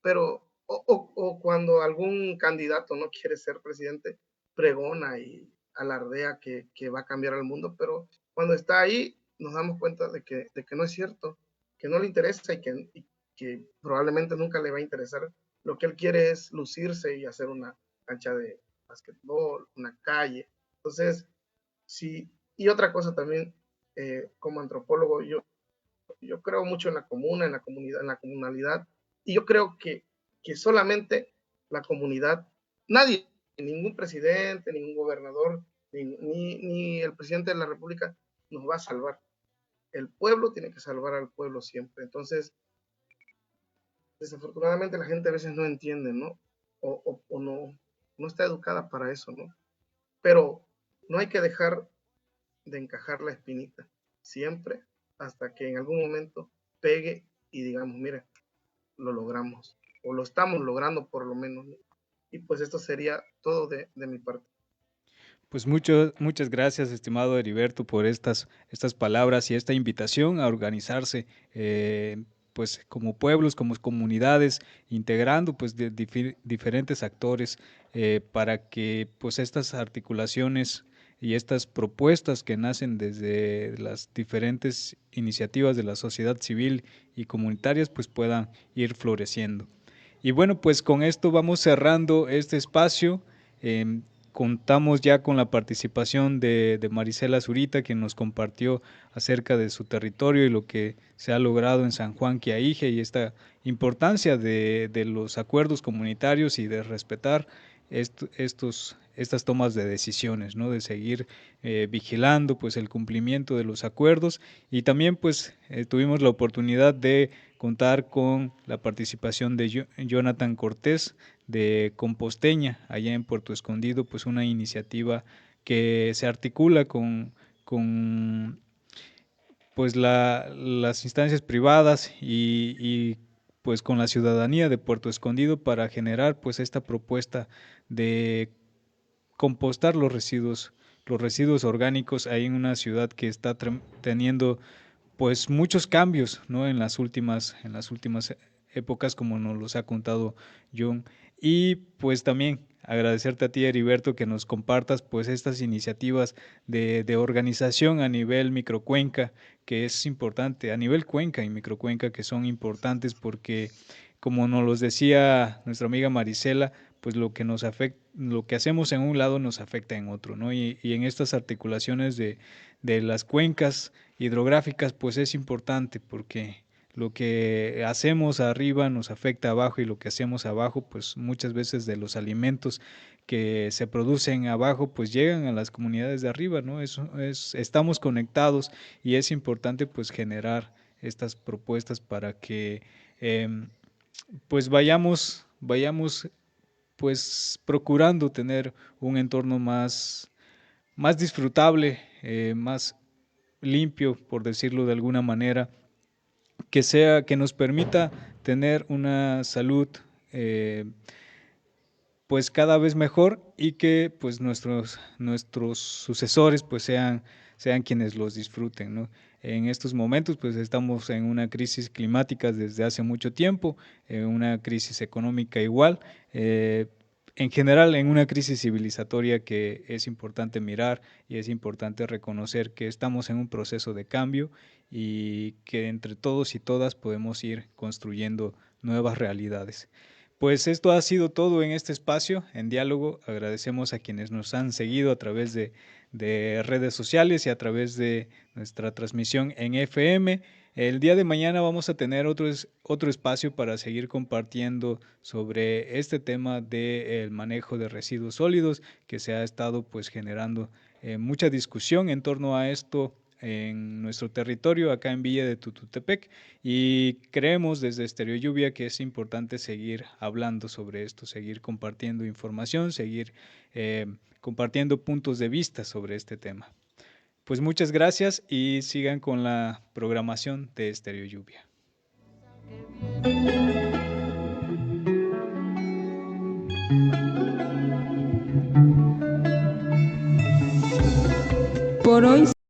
Speaker 4: pero o cuando algún candidato no quiere ser presidente, pregona y alardea que va a cambiar el mundo, pero cuando está ahí nos damos cuenta de que no es cierto, que no le interesa y que probablemente nunca le va a interesar. Lo que él quiere es lucirse y hacer una cancha de basquetbol, una calle. Entonces, sí, y otra cosa también, como antropólogo, yo creo mucho en la comuna, en la comunidad, en la comunalidad, y yo creo que solamente la comunidad, nadie, ningún presidente, ningún gobernador, ni el presidente de la República nos va a salvar. El pueblo tiene que salvar al pueblo siempre. Entonces, desafortunadamente la gente a veces no entiende, ¿no? O no está educada para eso, ¿no? Pero no hay que dejar de encajar la espinita siempre hasta que en algún momento pegue y digamos, mire, lo logramos o lo estamos logrando por lo menos, ¿no? Y pues esto sería todo de mi parte.
Speaker 1: Pues muchas gracias, estimado Heriberto, por estas palabras y esta invitación a organizarse, pues como pueblos, como comunidades, integrando pues diferentes actores para que pues estas articulaciones y estas propuestas que nacen desde las diferentes iniciativas de la sociedad civil y comunitarias pues puedan ir floreciendo. Y bueno, pues con esto vamos cerrando este espacio. Contamos ya con la participación de Marisela Zurita, quien nos compartió acerca de su territorio y lo que se ha logrado en San Juan Quiaije y esta importancia de los acuerdos comunitarios y de respetar estas tomas de decisiones, ¿no? De seguir vigilando pues el cumplimiento de los acuerdos y también pues tuvimos la oportunidad de contar con la participación de Jonathan Cortés de Composteña, allá en Puerto Escondido, pues una iniciativa que se articula con pues las instancias privadas y pues con la ciudadanía de Puerto Escondido para generar pues esta propuesta de compostar los residuos orgánicos ahí en una ciudad que está teniendo pues muchos cambios, ¿no? En las últimas épocas, como nos los ha contado John. Y pues también agradecerte a ti, Heriberto, que nos compartas pues estas iniciativas de organización a nivel microcuenca, que es importante, a nivel cuenca y microcuenca, que son importantes porque, como nos los decía nuestra amiga Marisela, pues lo que nos afecta, lo que hacemos en un lado nos afecta en otro, ¿no? Y en estas articulaciones de las cuencas hidrográficas, pues es importante porque lo que hacemos arriba nos afecta abajo y lo que hacemos abajo, pues muchas veces de los alimentos que se producen abajo, pues llegan a las comunidades de arriba, ¿no? Estamos conectados y es importante pues generar estas propuestas para que pues vayamos pues procurando tener un entorno más disfrutable, más limpio, por decirlo de alguna manera, que nos permita tener una salud pues cada vez mejor y que pues nuestros sucesores pues sean quienes los disfruten, ¿no? En estos momentos pues estamos en una crisis climática desde hace mucho tiempo, en una crisis económica igual, en general en una crisis civilizatoria que es importante mirar y es importante reconocer que estamos en un proceso de cambio y que entre todos y todas podemos ir construyendo nuevas realidades. Pues esto ha sido todo en este espacio, en Diálogo. Agradecemos a quienes nos han seguido a través de redes sociales y a través de nuestra transmisión en FM. El día de mañana vamos a tener otro espacio para seguir compartiendo sobre este tema del manejo de residuos sólidos que se ha estado pues generando mucha discusión en torno a esto en nuestro territorio, acá en Villa de Tututepec, y creemos desde Estéreo Lluvia que es importante seguir hablando sobre esto, seguir compartiendo información, seguir compartiendo puntos de vista sobre este tema. Pues muchas gracias y sigan con la programación de Estéreo Lluvia.
Speaker 5: Por hoy